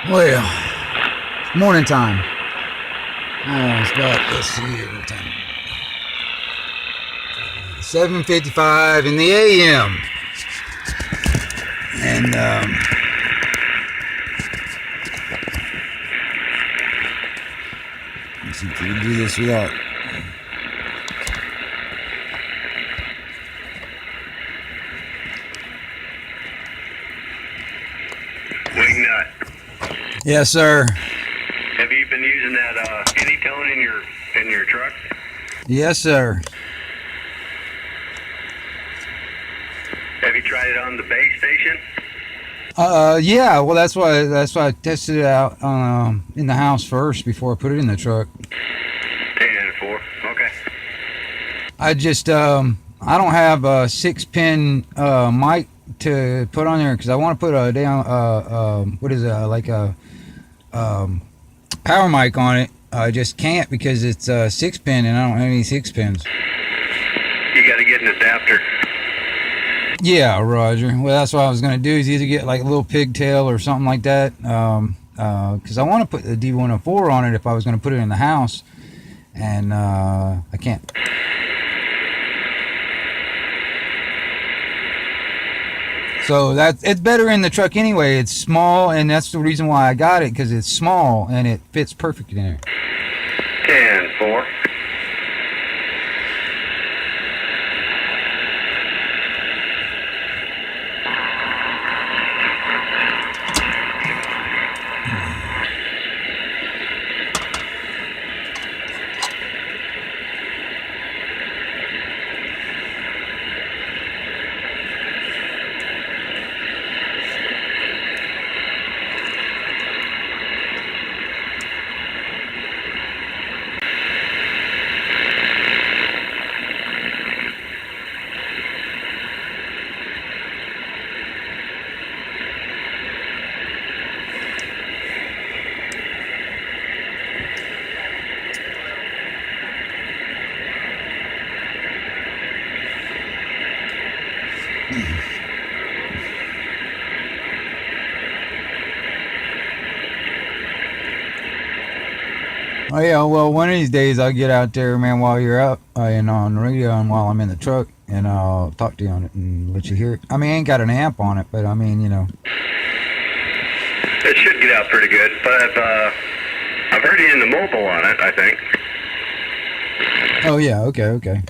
Well, morning time. It's about, let's see what time. 7:55 in the a.m. And let's see if we can do this without. Wingnut. Yes, sir. Have you been using that Anytone in your truck? Yes, sir. Have you tried it on the base station? Yeah. Well, that's why I tested it out in the house first before I put it in the truck. 10-4. Okay. I just I don't have a 6-pin mic to put on there because I want to put a damn what is it, like a power mic on it. I just can't because it's 6-pin and I don't have any 6 pins. You got to get an adapter. Yeah, Roger. Well, that's what I was gonna do is either get like a little pigtail or something like that. Because I want to put the D104 on it if I was gonna put it in the house, and I can't. So it's better in the truck anyway. It's small, and that's the reason why I got it, because it's small and it fits perfect in there. 10-4. Oh yeah, well one of these days I'll get out there, man, while you're out and on the radio, and while I'm in the truck, and I'll talk to you on it and let you hear it. I mean, I ain't got an amp on it, but I mean, you know. It should get out pretty good, but I've heard you in the mobile on it, I think. Oh yeah, okay.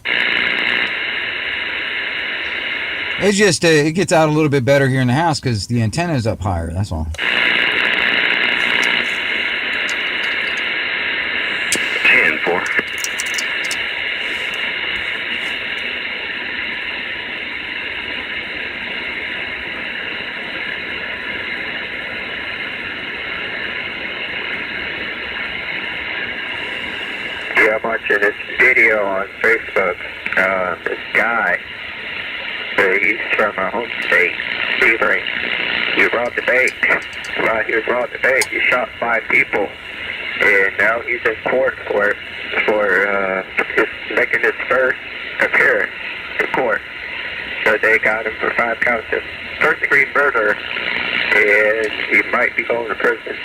It's just it gets out a little bit better here in the house because the antenna's up higher. That's all. 10-4. Yeah, I'm watching this video on Facebook. This guy, he's from my home state, Sebring. He robbed a bank. While he was robbing the bank, he shot 5 people. And now he's in court for just making his first appearance in court. So they got him for 5 counts of first-degree murder, and he might be going to prison.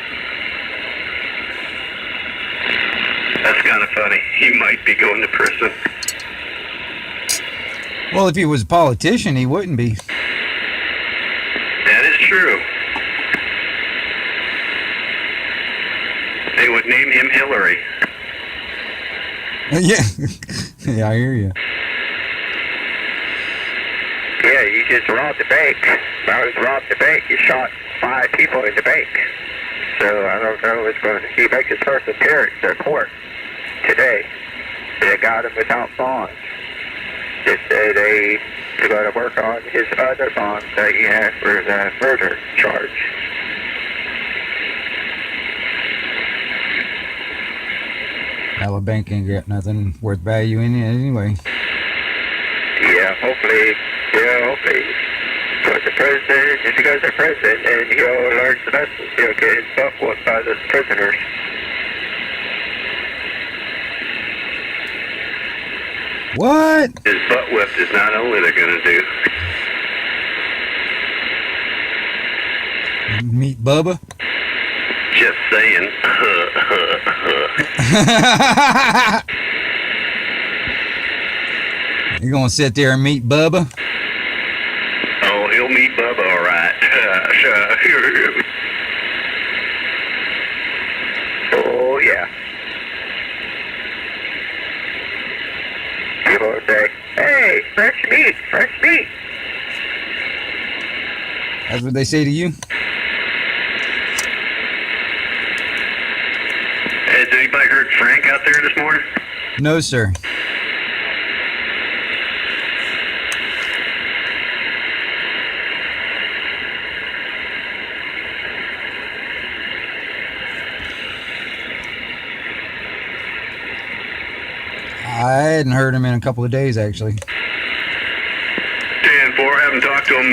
That's kind of funny. He might be going to prison. Well, if he was a politician, he wouldn't be. That is true. They would name him Hillary. Yeah, yeah, I hear you. Yeah, he just robbed the bank. While he robbed the bank, he shot 5 people in the bank. So I don't know what's going to... He make his first appearance in court today. They got him without bonds. They say they're going to work on his other bonds that he had for the murder charge. Hell, bank ain't got nothing worth value in it anyway. Yeah, hopefully, goes to prison. If he goes to prison, and he'll learn the lesson. He'll get his butt whooped by the prisoners. What? His butt whipped is not only they're going to do. Meet Bubba? Just saying. You're gonna sit there and meet Bubba? Oh, he'll meet Bubba, all right. Oh, yeah. People will say, hey, fresh meat, fresh meat. That's what they say to you? Has anybody heard Frank out there this morning? No, sir. I hadn't heard him in a couple of days, actually. 10-4, haven't talked to him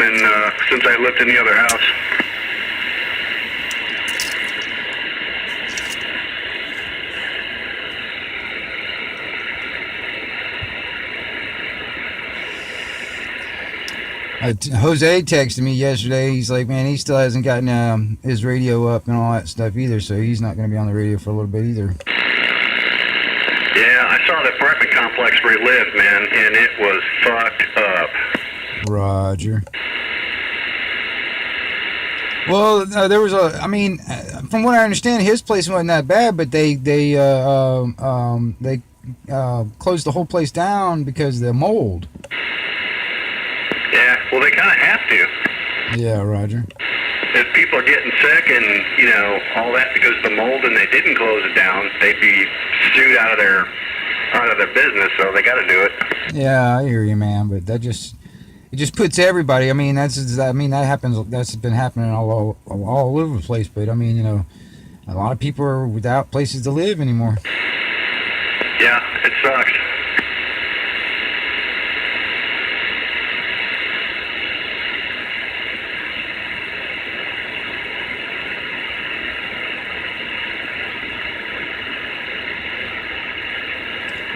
since I lived in the other house. Jose texted me yesterday. He's like, man, he still hasn't gotten his radio up and all that stuff either, so he's not going to be on the radio for a little bit either. Yeah, I saw the apartment complex where he lived, man, and it was fucked up. Roger. Well, there was from what I understand, his place wasn't that bad, but they closed the whole place down because of the mold. Yeah, well, they kind of have to. Yeah, Roger. If people are getting sick and, all that because of the mold and they didn't close it down, they'd be sued out of their business, so they got to do it. Yeah, I hear you, man, but it just puts everybody. I mean, that happens. That's been happening all over the place. But I mean, a lot of people are without places to live anymore. Yeah, it sucks.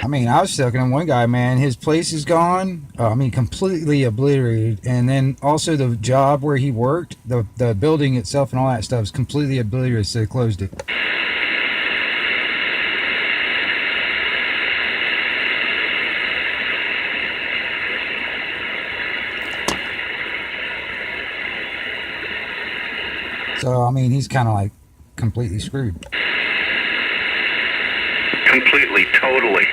I mean, I was talking to one guy, man, his place is gone. Completely obliterated. And then also the job where he worked, the building itself and all that stuff is completely obliterated, so they closed it. So, I mean, he's kind of like completely screwed. Completely, totally.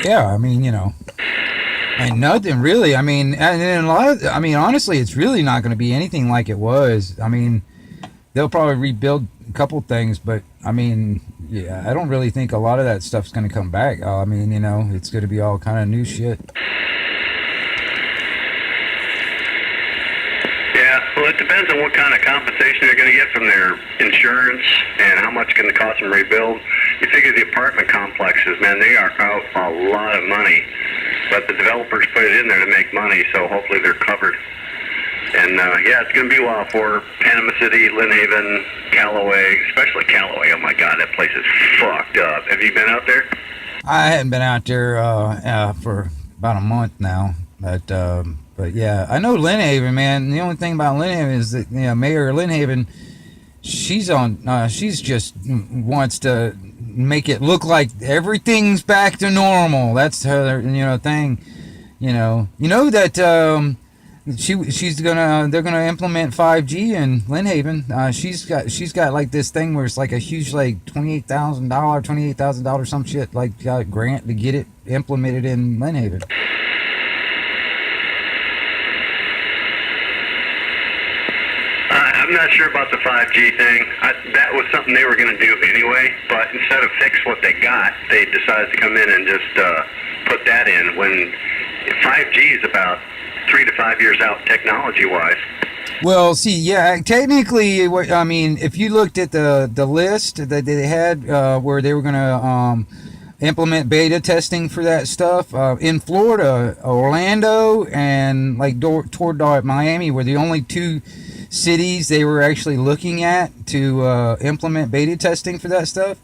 Yeah, I mean, and nothing really. I mean, and honestly, it's really not going to be anything like it was. I mean, they'll probably rebuild a couple things, but I mean, yeah, I don't really think a lot of that stuff's going to come back. I mean, it's going to be all kind of new shit. Yeah, well, it depends on what kind of compensation they're going to get from their insurance and how much it's going to cost them to rebuild. You figure the apartment complexes, man, they are out a lot of money. But the developers put it in there to make money, so hopefully they're covered. And, yeah, it's going to be a while for Panama City, Lynn Haven, Callaway, especially Callaway. Oh, my God, that place is fucked up. Have you been out there? I hadn't been out there for about a month now. But yeah, I know Lynn Haven, man. The only thing about Lynn Haven is that, Mayor Lynn Haven, she's just wants to make it look like everything's back to normal. That's her, thing. That they're gonna implement 5G in Lynn Haven. She's got like this thing where it's like a huge like $28,000 some shit like grant to get it implemented in Lynn Haven. I'm not sure about the 5G thing. That was something they were going to do anyway, but instead of fix what they got, they decided to come in and just put that in when 5G is about 3 to 5 years out technology-wise. Well, see, yeah, technically, I mean, if you looked at the list that they had where they were going to implement beta testing for that stuff in Florida, Orlando, and like toward Miami were the only two cities they were actually looking at to implement beta testing for that stuff.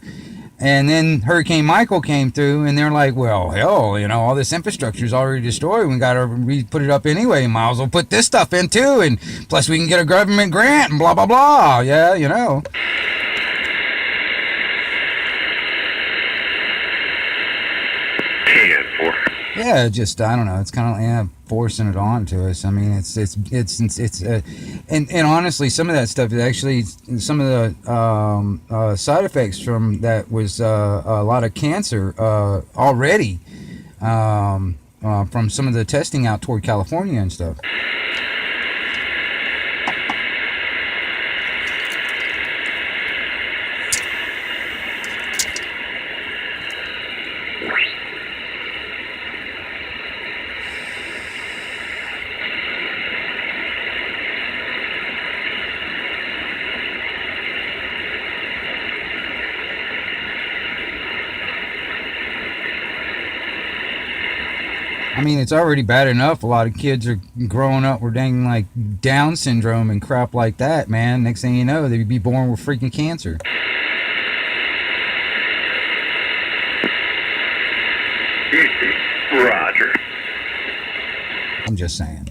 And then Hurricane Michael came through, and they're like, well, hell, all this infrastructure is already destroyed. We got to put it up anyway. Might as well put this stuff in too, and plus we can get a government grant and blah blah blah. Yeah, again for? Yeah, just I don't know. It's kind of forcing it on to us. I mean, and honestly, some of that stuff is actually some of the side effects from that was a lot of cancer already from some of the testing out toward California and stuff. I mean, it's already bad enough. A lot of kids are growing up with dang like Down syndrome and crap like that, man. Next thing you know, they'd be born with freaking cancer. Roger. I'm just saying.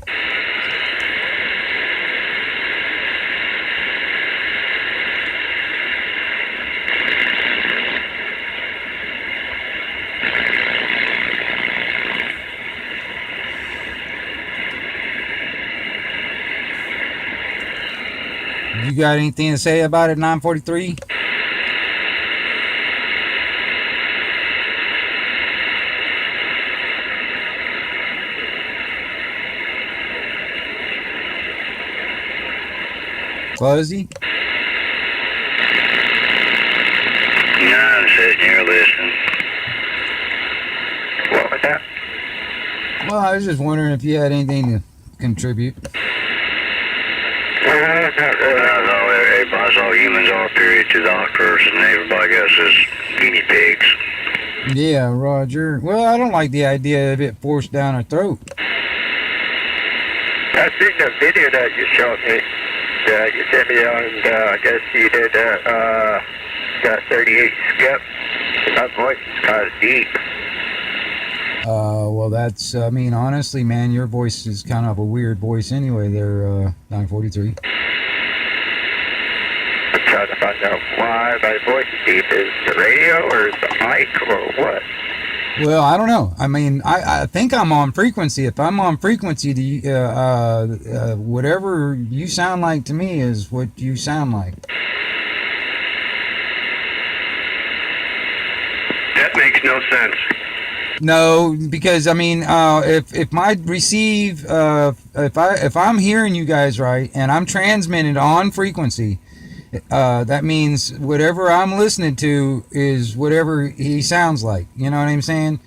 You got anything to say about it, 943? Closey? No, I'm sitting here listening. What was that? Well, I was just wondering if you had anything to contribute. Not really. No, everybody's all humans are period to doctors, and everybody else is guinea pigs. Yeah, Roger. Well, I don't like the idea of it forced down our throat. I seen the video that you showed me. You sent me on, I guess you did that 38 skip. My voice is kind of deep. Well, that's, I mean, honestly, man, your voice is kind of a weird voice anyway there, 943. I'm trying to find out why my voice is deep. Is the radio or is the mic or what? Well, I don't know. I mean, I think I'm on frequency. If I'm on frequency, whatever you sound like to me is what you sound like. That makes no sense. No, because I mean, if my receive, if I'm hearing you guys right and I'm transmitted on frequency, that means whatever I'm listening to is whatever he sounds like. You know what I'm saying?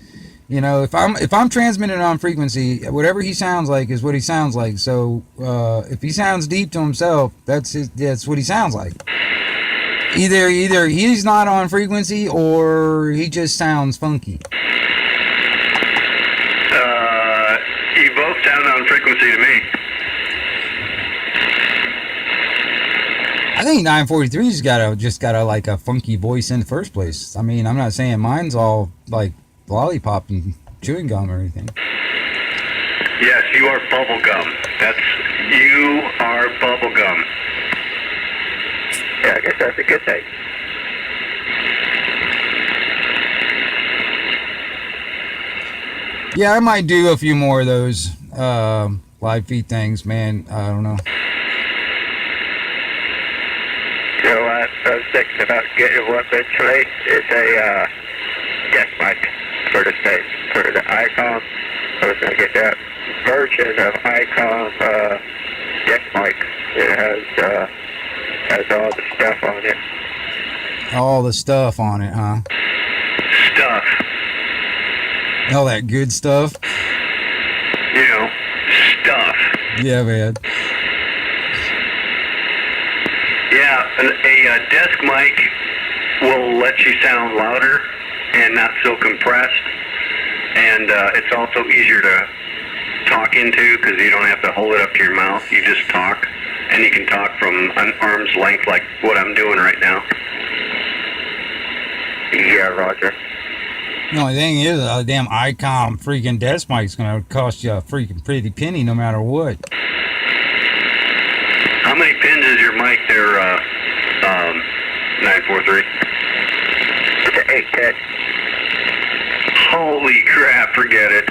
You know, if I'm transmitted on frequency, whatever he sounds like is what he sounds like. So if he sounds deep to himself, that's what he sounds like. Either he's not on frequency or he just sounds funky. You both sound on frequency to me. I think 943's just got a like a funky voice in the first place. I mean, I'm not saying mine's all like lollipop and chewing gum or anything. Yes, you are bubblegum. You are bubblegum. Yeah, I guess that's a good thing. Yeah, I might do a few more of those live feed things, man. I don't know. You know what? I was thinking about getting one eventually. It's a deck mic for the state, for the ICOM. I was going to get that version of ICOM deck mic. It has all the stuff on it. All the stuff on it, huh? Stuff. All that good stuff. You know, stuff. Yeah, man. Yeah, a desk mic will let you sound louder and not so compressed. And it's also easier to talk into because you don't have to hold it up to your mouth. You just talk. And you can talk from an arm's length like what I'm doing right now. Yeah, Roger. The only thing is, a damn ICOM freaking desk mic's gonna cost you a freaking pretty penny no matter what. How many pins is your mic there, 943? It's an 810. Holy crap, forget it.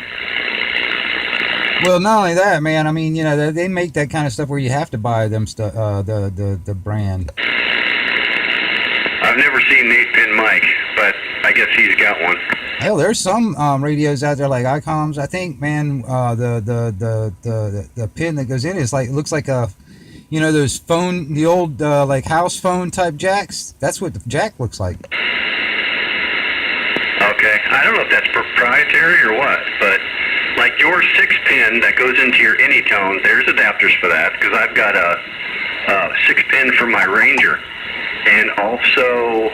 Well, not only that, man. I mean, you know, they make that kind of stuff where you have to buy them stuff. The brand. I've never seen 8-pin Mike, but I guess he's got one. Hell, there's some radios out there like ICOMs. I think, man, the pin that goes in is like, it looks like a, you know, those phone, the old like house phone type jacks. That's what the jack looks like. Okay, I don't know if that's proprietary or what, but like your 6-pin that goes into your Anytone, there's adapters for that, because I've got a 6-pin for my Ranger, and also,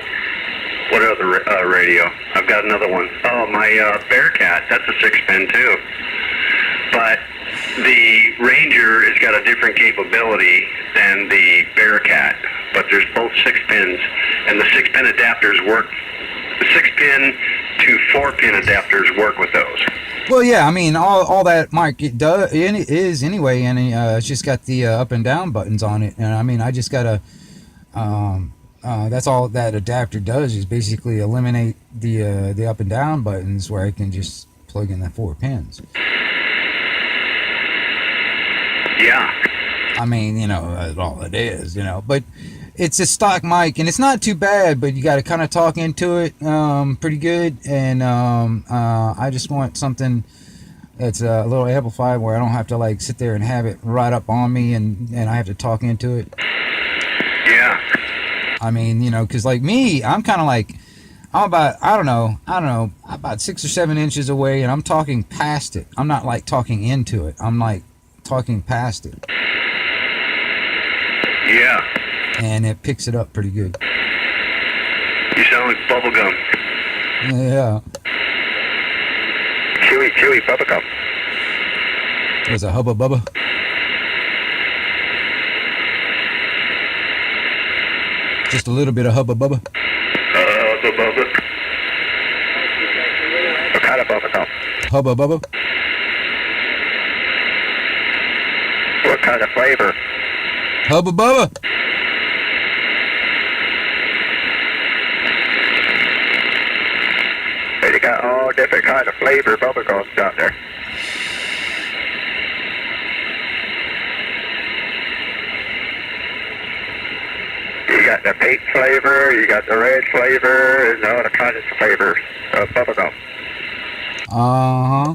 what other radio? I've got another one. Oh, my Bearcat, that's a 6-pin too. But the Ranger has got a different capability than the Bearcat, but there's both 6-pins, and the 6-pin adapters work. The 6-pin to 4-pin adapters work with those. Well, yeah, I mean, all that, Mike, it does it is anyway, and it's just got the up and down buttons on it, and I mean, I just gotta, that's all that adapter does is basically eliminate the up and down buttons, where I can just plug in the 4 pins. Yeah. I mean, you know, that's all it is, you know, but it's a stock mic, and it's not too bad, but you got to kind of talk into it pretty good, and I just want something that's a little amplified where I don't have to like sit there and have it right up on me, and I have to talk into it. Yeah. I mean, you know, because like me, I'm kind of like, I'm about, I don't know, about 6 or 7 inches away, and I'm talking past it. I'm not like talking into it. I'm like talking past it. Yeah. And it picks it up pretty good. You sound like bubblegum. Yeah. Chewy bubblegum. There's a hubba bubba. Just a little bit of hubba bubba. Bubba. What kind of bubblegum? Hubba bubba. What kind of flavor? Hubba bubba. They got all different kind of flavor bubblegums out there. You got the pink flavor, you got the red flavor, and all the kinds of flavors of bubblegum. Uh-huh.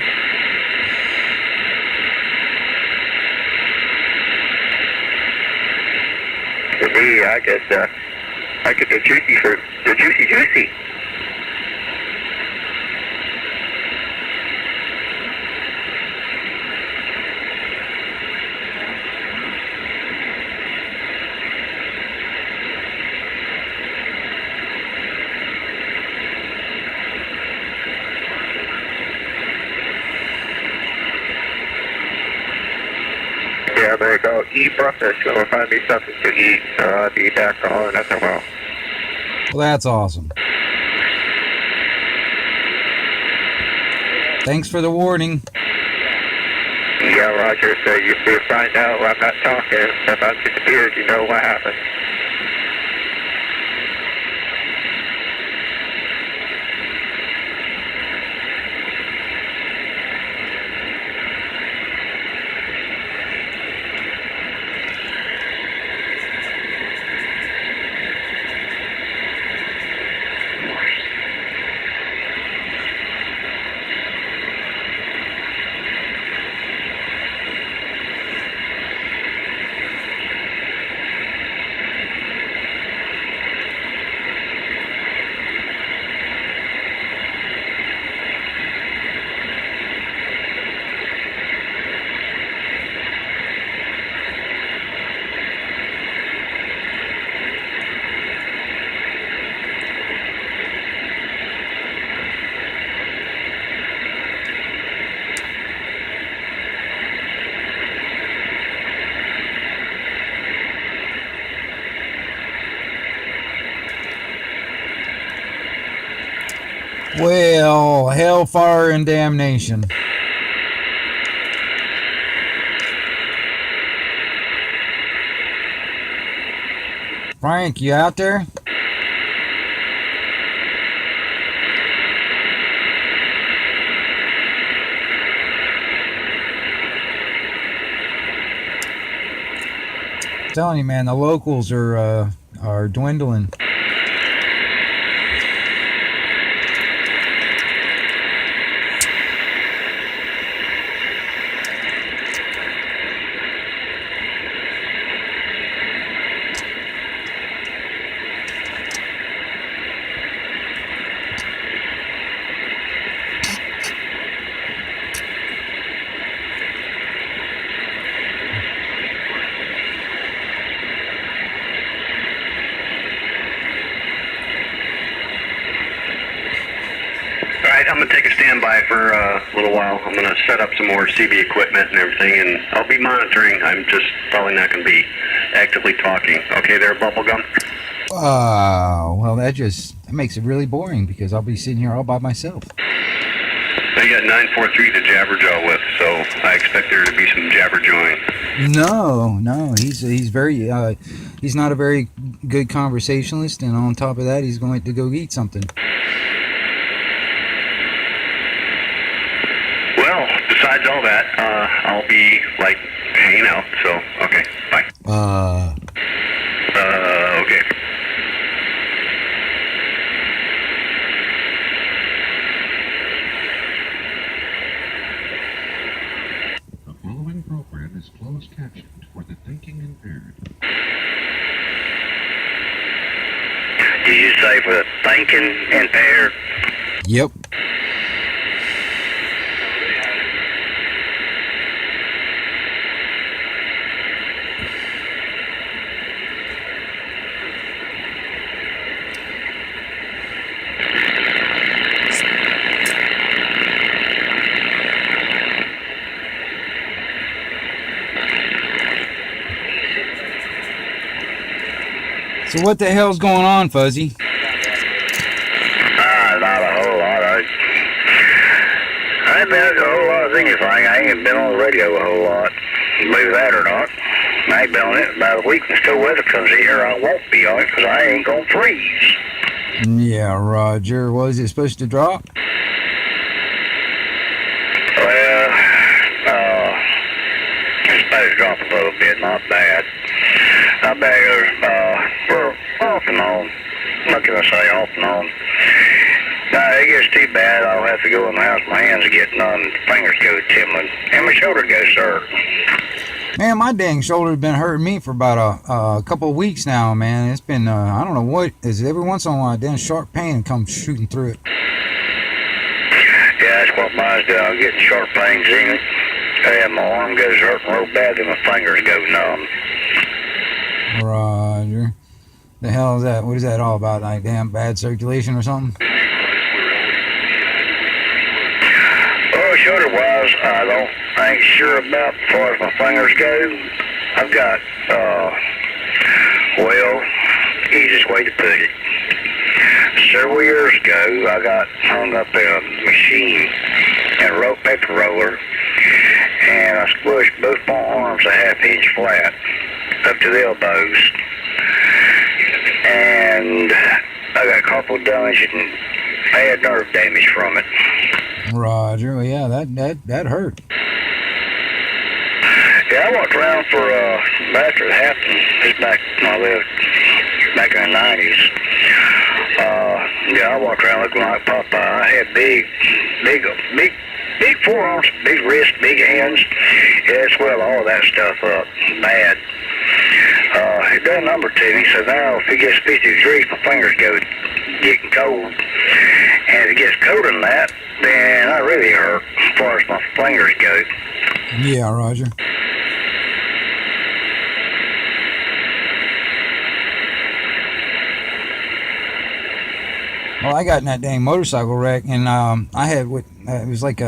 To me, I get the juicy fruit, the juicy. Yeah, I'm gonna go eat breakfast, go find me something to eat, so I'll be back on in a while. Well, that's awesome. Thanks for the warning. Yeah, Roger, so you find out I'm not talking, if I'm disappeared, you know what happened. Well, hellfire and damnation. Frank, you out there? telling you, man, the locals are dwindling. All right, I'm going to take a standby for a little while. I'm going to set up some more CB equipment and everything, and I'll be monitoring. I'm just probably not going to be actively talking. Okay there, Bubblegum? Well, that makes it really boring because I'll be sitting here all by myself. I got 943 to jabberjaw with, so I expect there to be some jabberjawing. No, he's very he's not a very good conversationalist, and on top of that, he's going to go eat something. Well, besides all that, I'll be, like, hanging out, so, okay, bye. Okay. The following program is closed captioned for the thinking impaired. Did you say for the thinking impaired? Yep. So what the hell's going on, Fuzzy? Not a whole lot. I ain't been a whole lot of anything. I ain't been on the radio a whole lot. You believe that or not? I ain't been on it about a week until weather comes here. I won't be on it because I ain't gonna freeze. Yeah, Roger. Was it supposed to drop? Well, it's supposed to drop a little bit, not bad. Not bad. We're off and on. What can I say, off and on? It gets too bad. I'll have to go in the house. My hands are getting on. Fingers go tingling. And my shoulder goes hurt. Man, my dang shoulder's been hurting me for about a couple of weeks now, man. It's been, I don't know what, is every once in a while, damn sharp pain comes shooting through it. Yeah, that's what mine's doing. I'm getting sharp pains in it. And my arm goes hurting real bad and my fingers go numb. Roger. The hell is that? What is that all about? Like damn bad circulation or something? Well, shoulder-wise, I ain't sure about as far as my fingers go. I've got, well, easiest way to put it. Several years ago, I got hung up in a machine and a rope paper roller, and I squished both my arms a half-inch flat up to the elbows, and I got carpal tunnel and bad nerve damage from it. Roger. Well, yeah, that hurt. Yeah, I walked around for after it happened. Just back when I lived back in the 90s. Yeah, I walked around looking like Popeye. I had big forearms, big wrists, big hands. Yeah, it swelled all that stuff up bad. It done a number to me, so now if it gets 50 degrees, my fingers go getting cold. And if it gets colder than that, then I really hurt as far as my fingers go. Yeah, Roger. Well, I got in that dang motorcycle wreck, and I had what it was like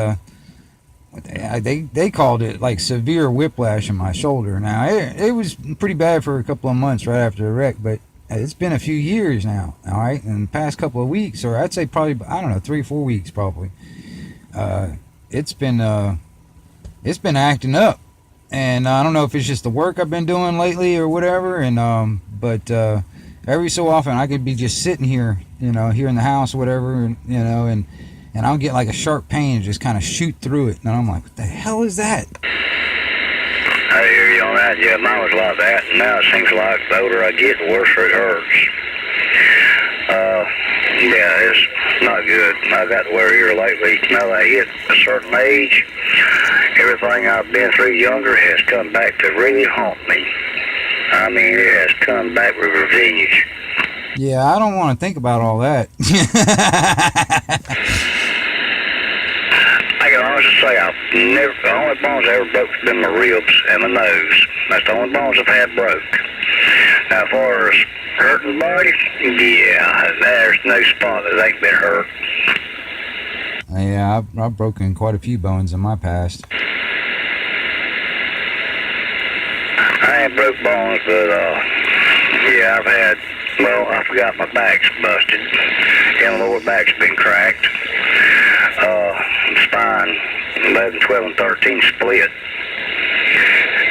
they called it like severe whiplash in my shoulder. Now it was pretty bad for a couple of months right after the wreck, but it's been a few years now. All right, and the past couple of weeks, or I'd say probably 3 or 4 weeks probably. It's been acting up, and I don't know if it's just the work I've been doing lately or whatever, and but every so often I could be just sitting here, here in the house or whatever, and I'll get like a sharp pain and just kind of shoot through it, and I'm like, what the hell is that? I hear you on that. Yeah, mine was like that, and now it seems like the older I get, the worse it hurts. Yeah, it's not good. I got to wear here lately. Now I hit a certain age, everything I've been through younger has come back to really haunt me. I mean, it has come back with revenge. Yeah, I don't want to think about all that. I can honestly say the only bones I ever broke has been my ribs and my nose. That's the only bones I've had broke. Now, as far as hurting body, yeah, there's no spot that ain't been hurt. Yeah, I've broken quite a few bones in my past. I ain't broke bones, but yeah, I've had. Well, I forgot my back's busted. And lower back's been cracked. Spine 11, 12, and 13 split.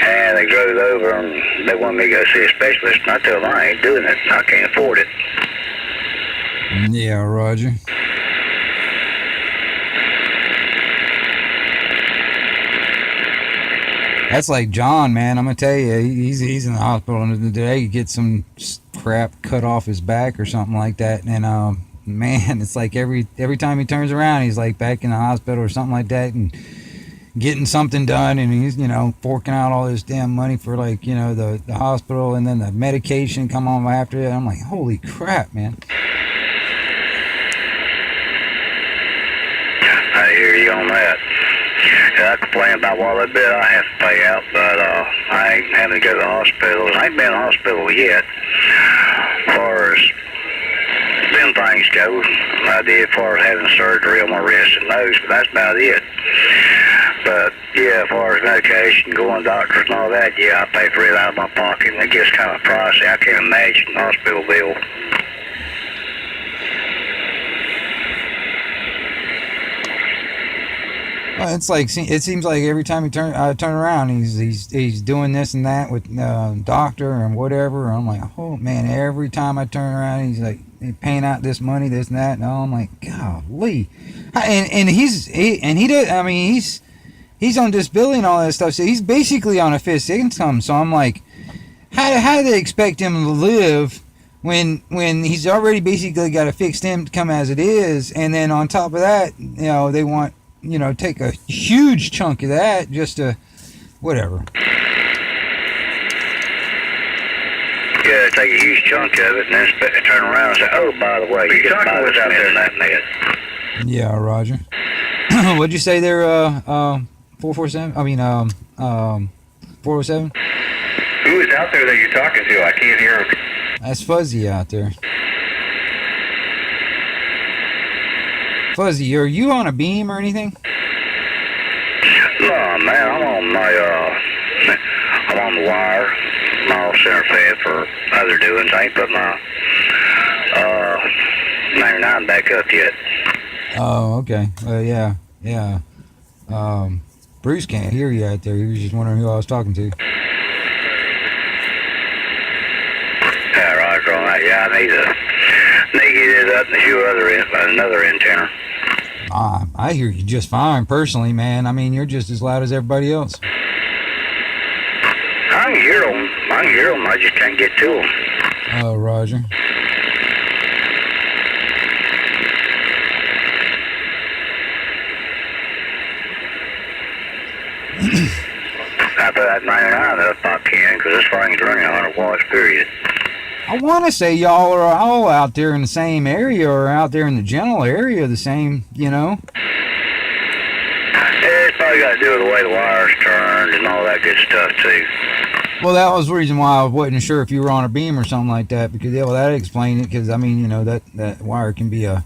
And they drove over and they wanted me to go see a specialist. And I told them I ain't doing it. I can't afford it. Yeah, Roger. That's like John, man. I'm gonna tell you, he's in the hospital today. He gets some crap cut off his back or something like that, and man, it's like every time he turns around, he's like back in the hospital or something like that, and getting something done, and he's forking out all this damn money for like the hospital, and then the medication come on after it. I'm like, holy crap, man. I hear you on that. I complain about what little bit I have to pay out, but I ain't having to go to the hospital. I ain't been in the hospital yet. As far as them things go, I did as far as having surgery on my wrist and nose, but that's about it. But yeah, as far as medication, going to doctors and all that, yeah, I pay for it out of my pocket, and it gets kind of pricey. I can't imagine the hospital bill. Well, it's like it seems like every time I turn around, he's doing this and that with doctor and whatever. I'm like, oh man! Every time I turn around, he's like paying out this money, this and that. And I'm like, golly! And he does. I mean, he's on disability and all that stuff. So he's basically on a fixed income. So I'm like, how do they expect him to live when he's already basically got a fixed income as it is, and then on top of that, they want. Take a huge chunk of that just to whatever. Yeah, take a huge chunk of it and then turn around and say, oh, by the way, you can buy this out there in that net. Yeah, Roger. What'd you say there, 447? I mean, 407? Who is out there that you're talking to? I can't hear him. That's Fuzzy out there. Fuzzy, are you on a beam or anything? No, man, I'm on the wire. I'm all center fed for other doings. I ain't put my 99 back up yet. Oh, okay. Yeah. Bruce can't hear you out there. He was just wondering who I was talking to. Yeah, Roger, on that. Yeah, I need to get it up and a few another antenna. I hear you just fine, personally, man. I mean, you're just as loud as everybody else. I can hear them. I just can't get to them. Oh, Roger. I put that 99 up I can, because this thing's running 100 watts, period. I want to say y'all are all out there in the same area or out there in the general area, the same, Yeah, it's probably got to do with the way the wire's turned and all that good stuff, too. Well, that was the reason why I wasn't sure if you were on a beam or something like that, because, yeah, well, that explained it, because, I mean, that wire can be a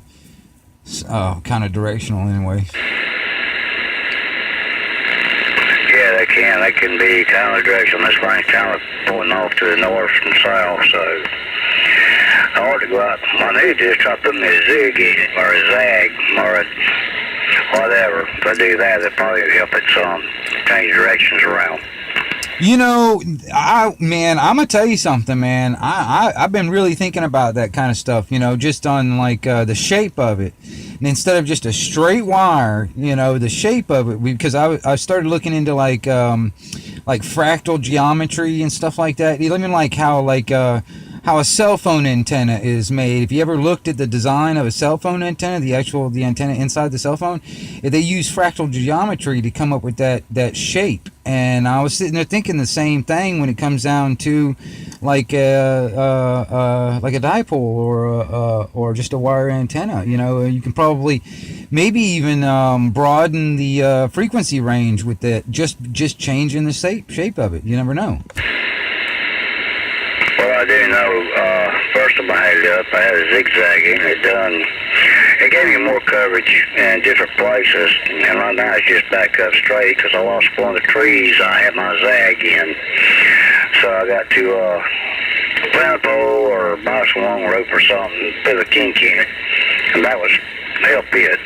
kind of directional anyway. Yeah, they can be kind of directional. This thing's kind of pointing off to the north and south, so I ought to go out. I need to just try to put me a zig in it, or a zag, or a whatever. If I do that, it'll probably help it some, change directions around. I'm gonna tell you something, man. I've been really thinking about that kind of stuff, just on like the shape of it, and instead of just a straight wire, the shape of it, because I started looking into like like fractal geometry and stuff like that. Even like how a cell phone antenna is made. If you ever looked at the design of a cell phone antenna, the antenna inside the cell phone, they use fractal geometry to come up with that shape. And I was sitting there thinking the same thing when it comes down to like like a dipole or just a wire antenna. You know, you can probably maybe even broaden the frequency range with that, just changing the shape of it. You never know. Well, I do know, first time I had it up, I had a zigzagging. It gave me more coverage in different places. And right now it's just back up straight because I lost one of the trees I had my zag in. So I got to plant a pole or buy some long rope or something, put a kink in it. And that was help it,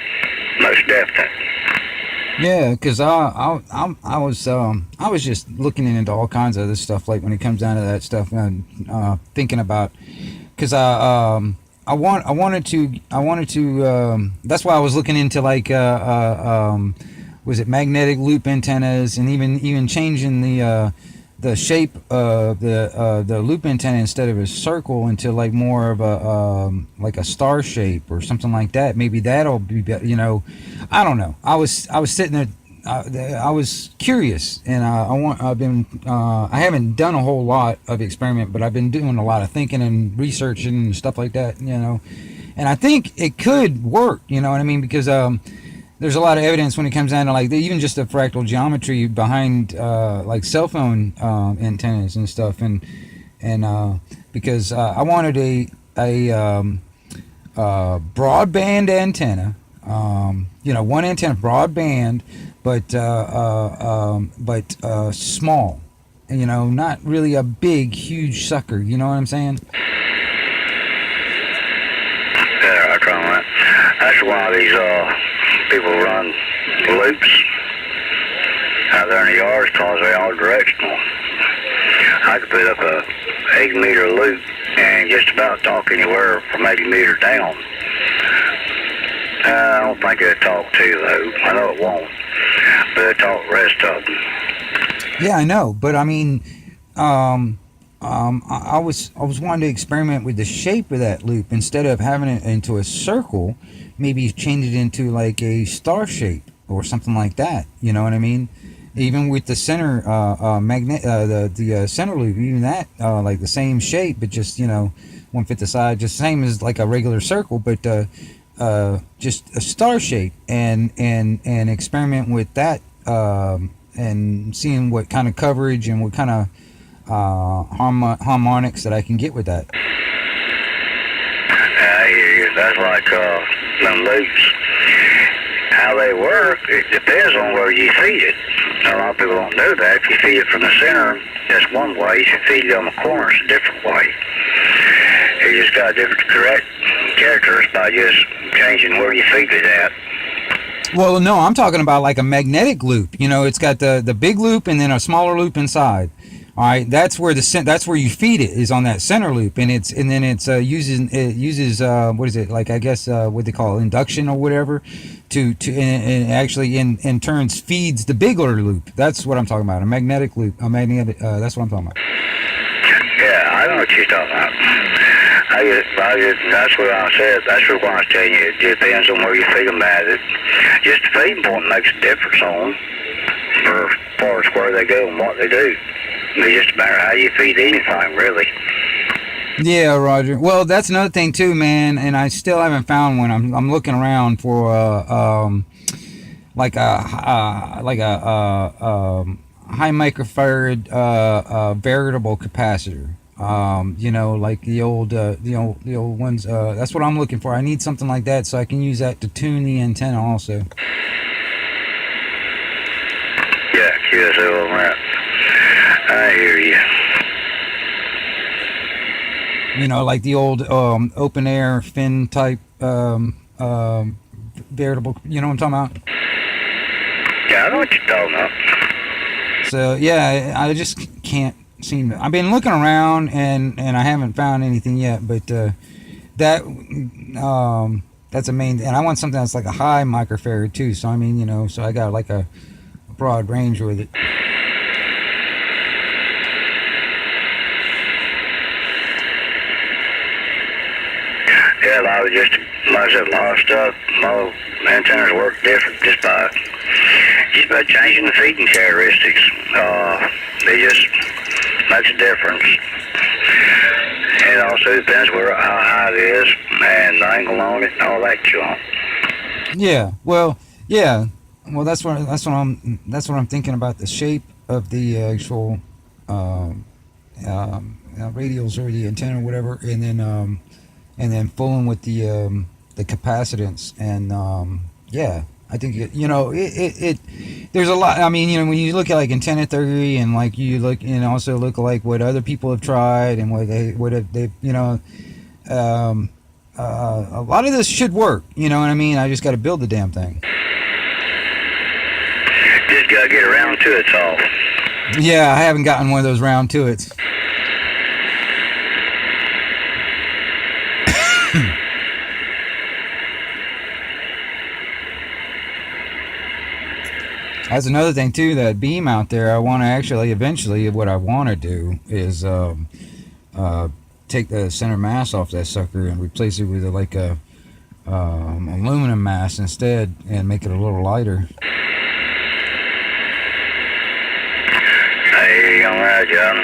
most definite. Yeah, because I was just looking into all kinds of other stuff, like when it comes down to that stuff, and thinking about, because I wanted to that's why I was looking into like was it magnetic loop antennas, and even changing the shape of the loop antenna, instead of a circle into like more of a like a star shape or something like that. Maybe that'll be better, you know. I don't know. I was sitting there. I was curious, and I haven't done a whole lot of experiment, but I've been doing a lot of thinking and researching and stuff like that, you know. And I think it could work, you know what I mean? Because there's a lot of evidence when it comes down to like even just the fractal geometry behind like cell phone antennas and stuff, and because I wanted a broadband antenna, you know, one antenna broadband, but small, you know, not really a big huge sucker, you know what I'm saying? Yeah, I try that. That's why these people run loops out there in the yards, because they're all directional. I could put up a 8-meter loop and just about talk anywhere from 80 meters down. I don't think it'll talk too, though. I know it won't, but it'll talk the rest of them. Yeah, I know, but I mean, I was wanting to experiment with the shape of that loop. Instead of having it into a circle, maybe change it into like a star shape or something like that. You know what I mean? Even with the center the center loop, even that like the same shape, but just, you know, 1/5 the size, just same as like a regular circle, but just a star shape, and experiment with that, and seeing what kind of coverage and what kind of harmonics that I can get with that. I hear you. That's like them loops. How they work, it depends on where you feed it. A lot of people don't know that. If you feed it from the center, that's one way. If you feed it on the corner, it's a different way. You just got different correct characters by just changing where you feed it at. Well, no, I'm talking about like a magnetic loop. You know, it's got the big loop and then a smaller loop inside. All right, that's where that's where you feed it, is on that center loop, and then it uses what is it, like, I guess what they call induction or whatever, to and actually in turns feeds the bigger loop. That's what I'm talking about, a magnetic loop, that's what I'm talking about. Yeah, I know what you're talking about. That's what I said. That's what I was telling you. It depends on where you feed them at. Just the feeding point makes a difference on them, for as far as where they go and what they do. It's just a matter of how you feed anything, really. Yeah, Roger. Well, that's another thing too, man. And I still haven't found one. I'm looking around for like a high microfarad veritable capacitor. You know, like the old ones. That's what I'm looking for. I need something like that so I can use that to tune the antenna also. Yeah, QSL on that. I hear you. You know, like the old open air fin type veritable. You know what I'm talking about? Yeah, I know what you're talking about. So yeah, I just can't seem to. I've been looking around and I haven't found anything yet. But that's a main. And I want something that's like a high microfarad too. So I mean, you know, so I got like a broad range with it. Yeah, a lot of just, like I said, a lot of stuff, all antennas work different just by changing the feeding characteristics. They just makes a difference. It also depends how high it is and the angle on it and all that junk. Yeah. Well, yeah. Well, that's what I'm thinking about, the shape of the actual radials or the antenna or whatever, and then fooling with the capacitance, and yeah, I think it there's a lot. I mean, when you look at like antenna theory, and like you look and also look like what other people have tried and what they a lot of this should work. You know what I mean? I just got to build the damn thing. Just gotta get around to it, all. Yeah, I haven't gotten one of those round to it. That's another thing too. That beam out there, I want to actually eventually. What I want to do is take the center mass off that sucker and replace it with like a aluminum mass instead, and make it a little lighter. Hey, on that, John,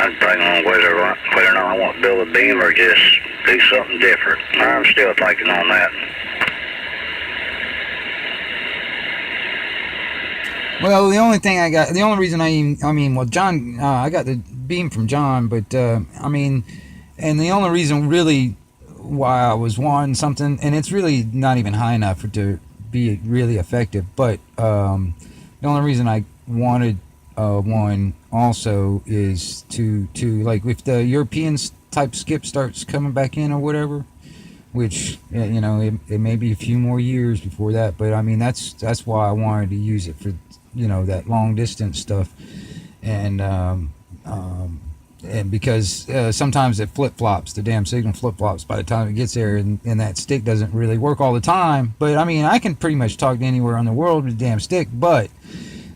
I'm thinking on whether or not I want to build a beam or just do something different. I'm still thinking on that. Well, the only reason well, John, I got the beam from John, but I mean, and the only reason really why I was wanting something, and it's really not even high enough for it to be really effective, but the only reason I wanted one also is to like if the European type skip starts coming back in or whatever, which it may be a few more years before that, but I mean that's why I wanted to use it for that long distance stuff, and because sometimes it flip-flops, the damn signal flip-flops by the time it gets there, and that stick doesn't really work all the time. But I mean, I can pretty much talk to anywhere in the world with a damn stick, but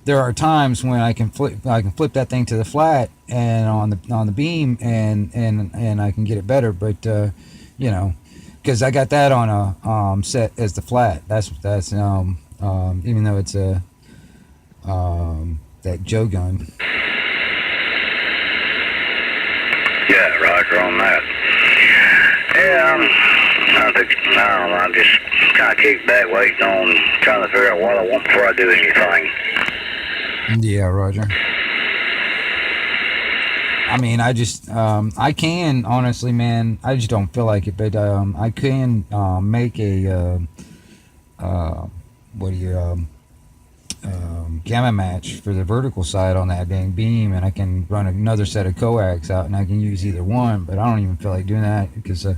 there are times when I can flip that thing to the flat and on the beam, and I can get it better, but because I got that on a set as the flat. That's even though it's a that Joe gun. Yeah, Roger on that. Yeah, I'm just kind of kicked back waiting on trying to figure out what I want before I do anything. Yeah, Roger. I mean, I can, honestly, man, I just don't feel like it, but I can make a gamma match for the vertical side on that dang beam, and I can run another set of coax out, and I can use either one, but I don't even feel like doing that because the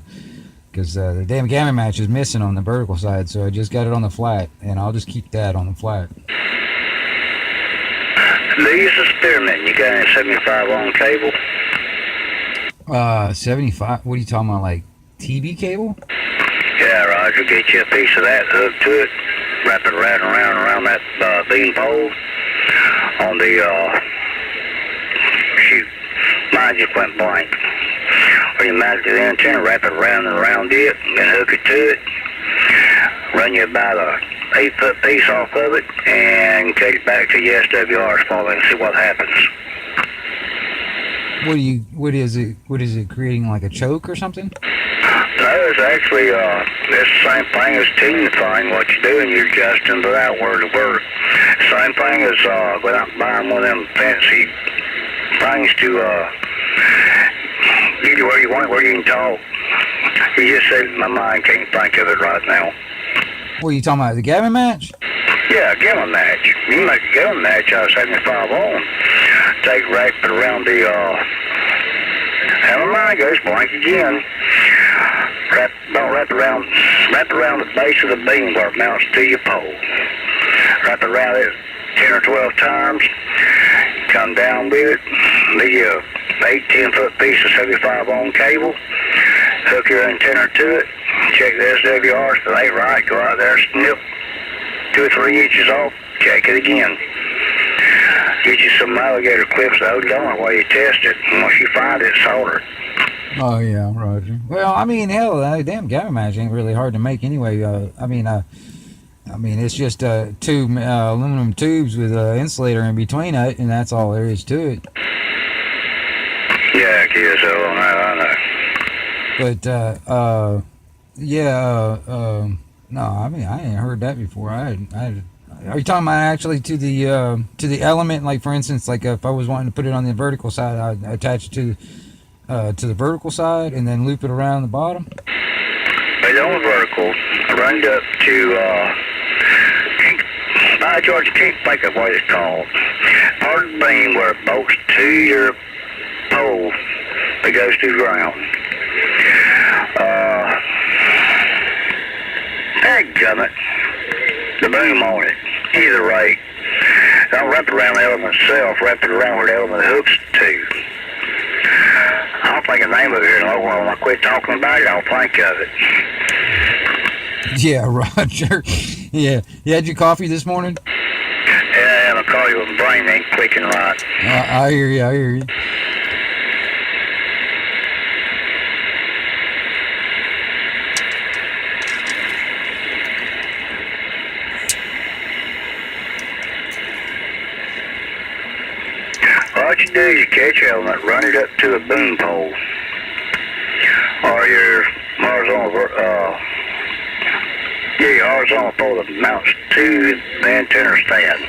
damn gamma match is missing on the vertical side, so I just got it on the flat, and I'll just keep that on the flat. These experiment, you got any 75 on cable? 75? What are you talking about, like TV cable? Yeah, Roger, get you a piece of that, hook to it, wrap it around that beam pole on the, shoot, mine just went blank. Or you mount it to the antenna, wrap it around and around it, and then hook it to it, run you about a 8-foot piece off of it, and take it back to the SWR spot and see what happens. What is it creating, like a choke or something? No, it's actually, it's the same thing as tuning thing. What you're doing, you're adjusting without word to word. Same thing as, without buying one of them fancy things to, get you where you want, where you can talk. You just said my mind can't think of it right now. What are you talking about, the gamma match? Yeah, a gamma match. You can make a gamma match out of 75 on. Take wrap it around the, never mind, goes blank again. Wrap around the base of the beam where it mounts to your pole. Wrap it around it 10 or 12 times. Come down with it. The 8-10-foot piece of 75 on cable. Hook your antenna to it. Check the SWR. If it ain't right, go out there, snip 2 or 3 inches off. Check it again. Get you some alligator clips to hold it on while you test it. And once you find it, solder it. Oh yeah, Roger. Well, I mean, hell, damn gavin match ain't really hard to make anyway. I mean, it's just two aluminum tubes with an insulator in between it, and that's all there is to it. Yeah, I guess so. I know. But no, I mean, I ain't heard that before. Are you talking about actually to the element? Like for instance, like if I was wanting to put it on the vertical side, I'd attach it to the vertical side and then loop it around the bottom. It's on vertical. I run it up to by George, I can't think of what it's called. Part of the beam where it bolts to your pole that goes to the ground. Dadgummit. The boom on it. Either way. Don't wrap it around the element itself, wrap it around where the element hooks to. I don't think of the name of it here in a little while. When I quit talking about it, I'll think of it. Yeah, Roger. Yeah. You had your coffee this morning? Yeah, my cardio and brain ain't clicking right. I hear you. I hear you. What you do is you catch your element, run it up to a boom pole, or your horizontal, your horizontal pole that mounts to the antenna stand.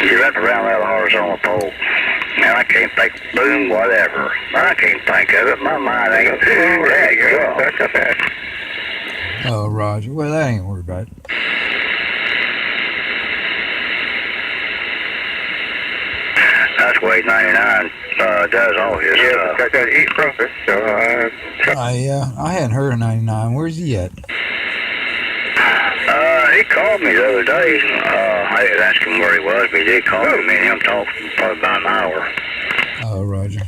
You wrap around that horizontal pole. Man, I can't think, boom, whatever. I can't think of it. My mind ain't. There you go. Oh, Roger. Well, that ain't worried about it. That's Wade 99 does all his stuff. I got heat from it, so I hadn't heard of 99. Where's he at? He called me the other day. I didn't ask him where he was, but he did call me. Me and him talked for probably about an hour. Oh, Roger.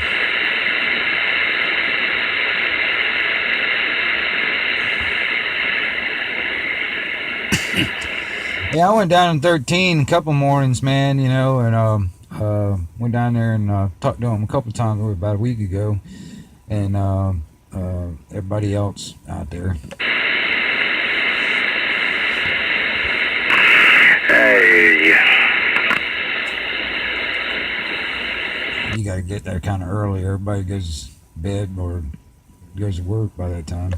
Yeah, I went down in 13 a couple mornings, man, you know, and went down there and talked to him a couple times about a week ago, and everybody else out there. Hey, You got to get there kind of early. Everybody goes to bed or goes to work by that time.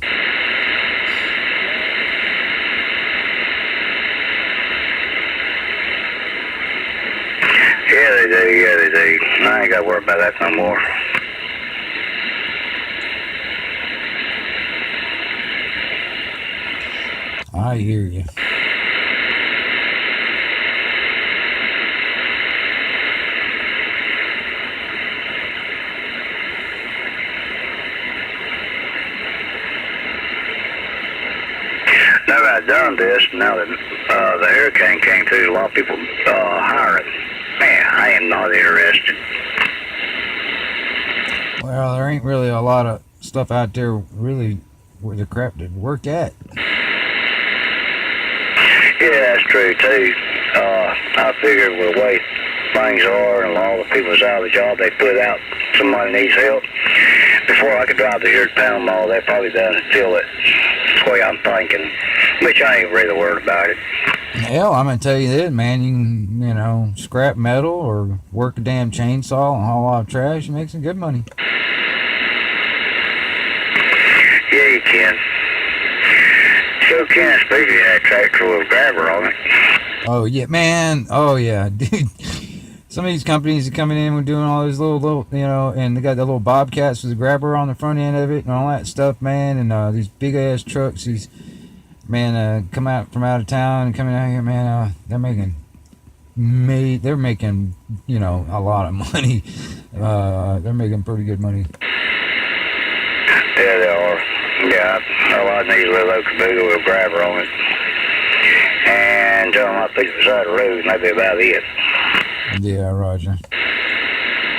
yeah, they do. I ain't got to worry about that no more. I hear you. Now that I've done this, now that the hurricane came through, a lot of people hiring. Man, I am not interested. Well, there ain't really a lot of stuff out there really where the crap to work at. Yeah, that's true too. I figured with the way things are and all the people's out of the job, they put out somebody needs help. Before I could drive to here to Panama, they probably done it till it. That's the way I'm thinking. Which I ain't really worried about it. Hell, I'm gonna tell you this, man. You can, you know, scrap metal or work a damn chainsaw and haul off trash and make some good money. Yeah, you can. Sure can, especially that tractor with a grabber on it. Oh yeah, man. Oh yeah, dude. Some of these companies are coming in and doing all these little, you know, and they got the little bobcats with a grabber on the front end of it and all that stuff, man. And these big ass trucks, these man come out from out of town and coming out here, man. They're making, you know, a lot of money. They're making pretty good money. Yeah, they are. Yeah, all I need is a little caboodle with a grabber on it. And tell them I pick it beside the road, and that'd be about it. Yeah, Roger.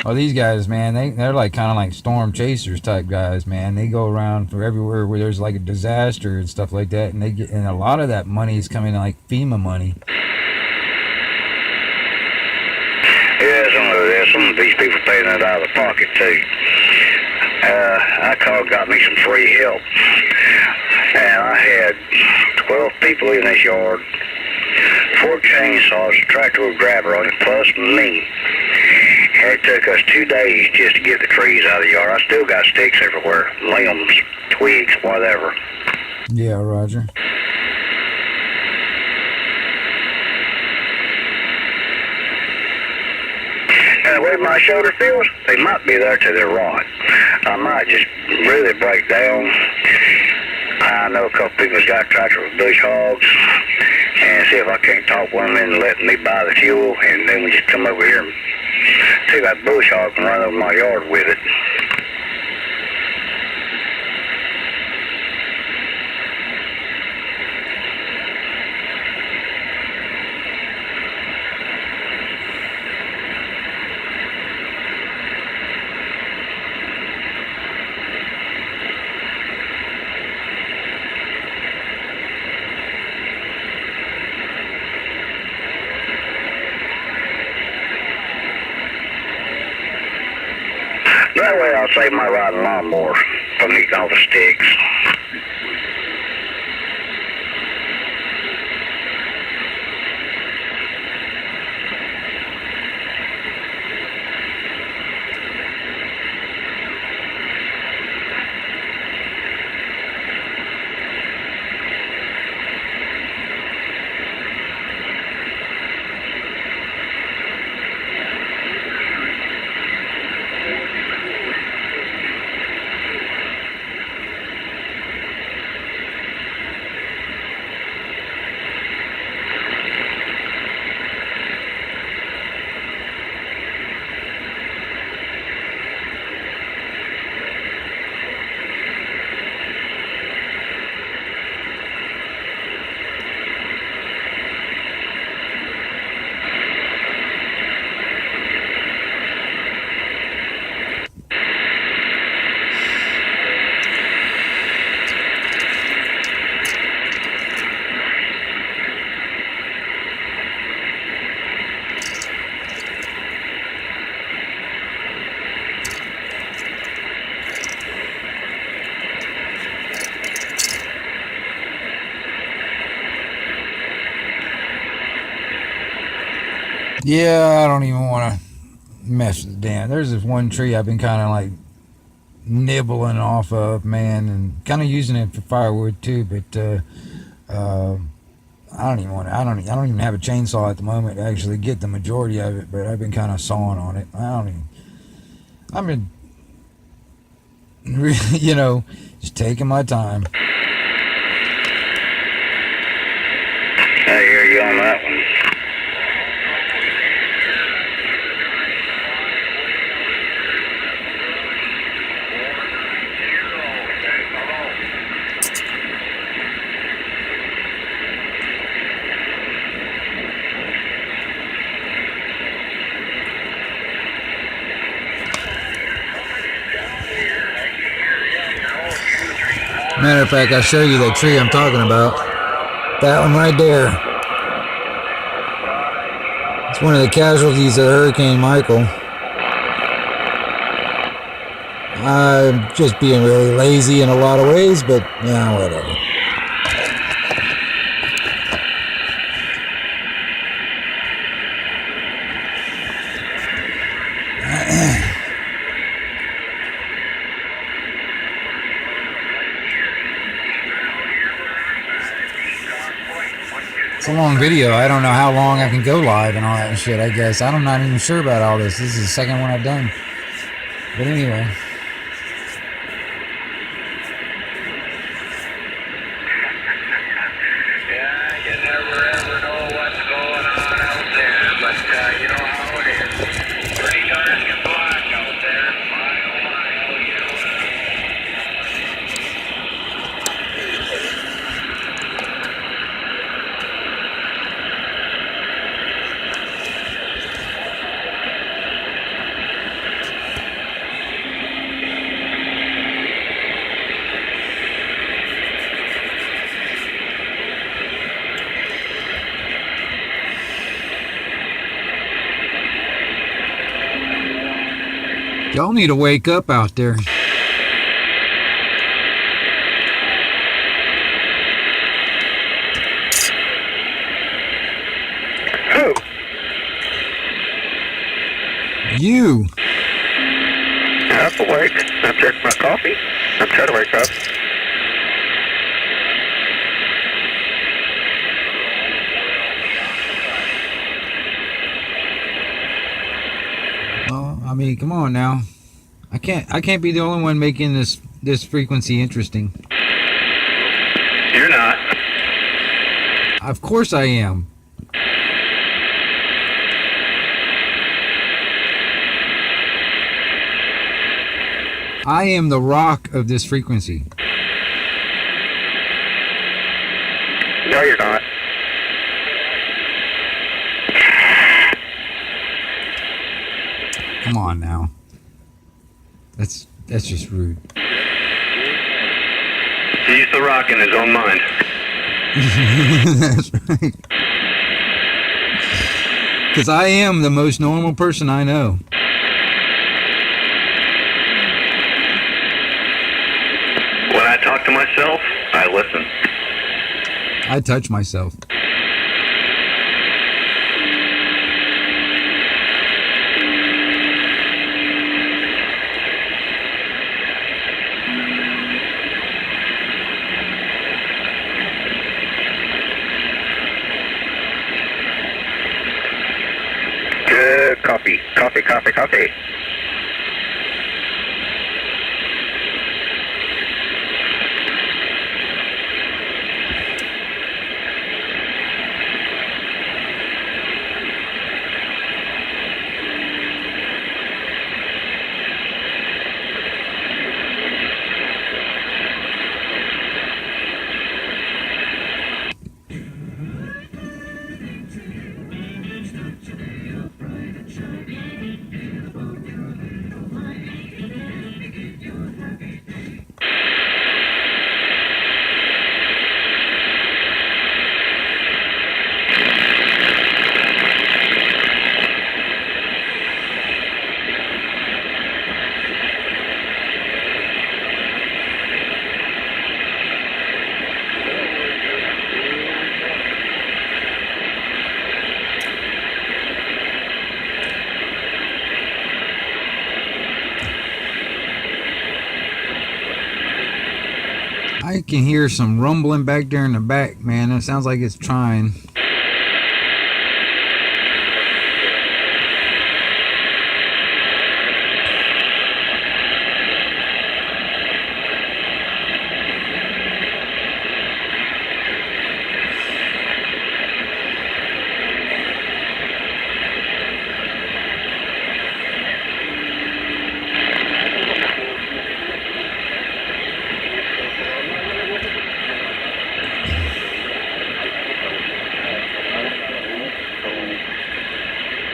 Well, these guys, man, they're like kind of like storm chasers type guys, man. They go around for everywhere where there's like a disaster and stuff like that, and and a lot of that money is coming like FEMA money. Yeah, some of these people paying it out of the pocket too. I called, got me some free help. And I had 12 people in this yard, 4 chainsaws, a tractor with a grabber on it, plus me. And it took us 2 days just to get the trees out of the yard. I still got sticks everywhere, limbs, twigs, whatever. Yeah, Roger. And the way my shoulder feels, they might be there till they're rot. I might just really break down. I know a couple people's got a tractor with bush hogs, and see if I can't talk one of them into letting me buy the fuel, and then we just come over here and take that bush hog and run over my yard with it. That way I'll save my riding lawnmower from eating all the sticks. Yeah, I don't even want to mess with the damn. There's this one tree I've been kind of like nibbling off of, man, and kind of using it for firewood too. But I don't even want to. I don't even have a chainsaw at the moment to actually get the majority of it. But I've been kind of sawing on it. I've been, you know, just taking my time. I hear you on that one. Matter of fact, I'll show you that tree I'm talking about. That one right there. It's one of the casualties of Hurricane Michael. I'm just being really lazy in a lot of ways, but yeah, whatever. It's a long video. I don't know how long I can go live and all that shit, I guess. I'm not even sure about all this. This is the second one I've done. But anyway. Yeah, you never ever know what's going on out there, but you know how it is. Pretty darn black out there. My, oh my, oh yeah. Y'all need to wake up out there. You. I'm awake. I'm drinking my coffee. I'm trying to wake up. Well, I mean, come on now. I can't be the only one making this frequency interesting. You're not. Of course I am. I am the rock of this frequency. No, you're not. Come on now. That's just rude. He's the rock in his own mind. That's right. Because I am the most normal person I know. When I talk to myself, I listen. I touch myself. Good coffee. Coffee, coffee, coffee. I can hear some rumbling back there in the back, man. It sounds like it's trying.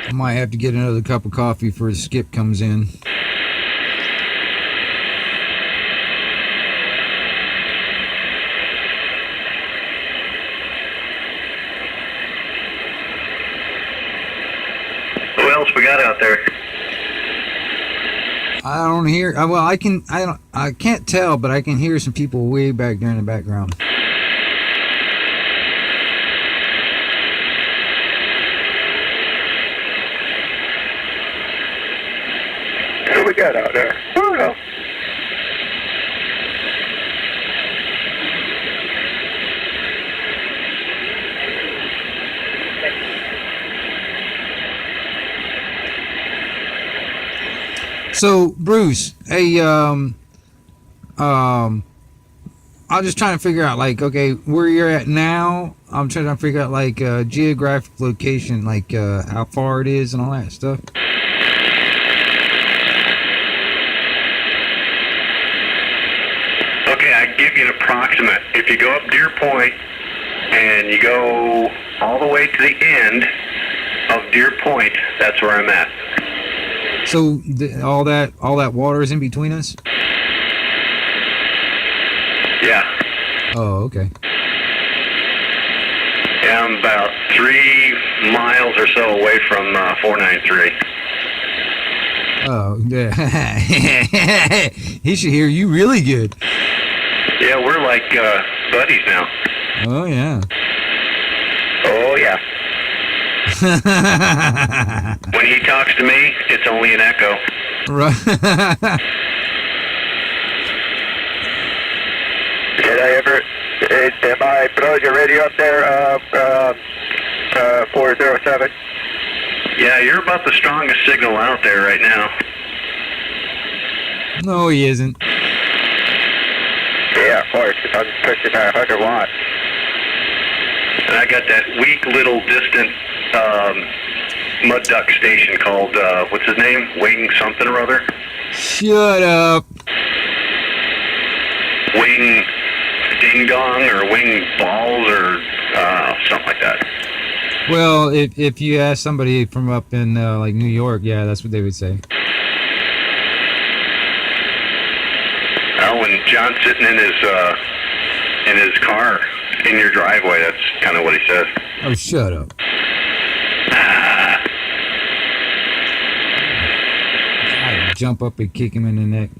I might have to get another cup of coffee before Skip comes in. Who else we got out there? I don't hear. Well, I can't tell, but I can hear some people way back there in the background. Who we got out there? Oh, no. So, Bruce, hey, I'm just trying to figure out, like, okay, where you're at now. I'm trying to figure out, like, geographic location, like, how far it is and all that stuff. Okay, I give you an approximate. If you go up Deer Point and you go all the way to the end of Deer Point, that's where I'm at. So, all that water is in between us? Yeah. Oh, okay. Yeah, I'm about 3 miles or so away from 493. Oh, yeah. He should hear you really good. Yeah, we're like buddies now. Oh, yeah. Oh, yeah. When he talks to me, it's only an echo. Right. Did I ever? Am I throwing your radio up there? 407. Yeah, you're about the strongest signal out there right now. No, he isn't. Yeah, of course. I'm pushing 100 watts. And I got that weak little distant mud duck station called, what's his name? Wing something or other? Shut up. Wing ding dong or wing balls or something like that. Well, if you ask somebody from up in like New York, yeah, that's what they would say. Oh, when John's sitting in his car in your driveway, that's kind of what he says. Oh, shut up. I'd jump up and kick him in the neck.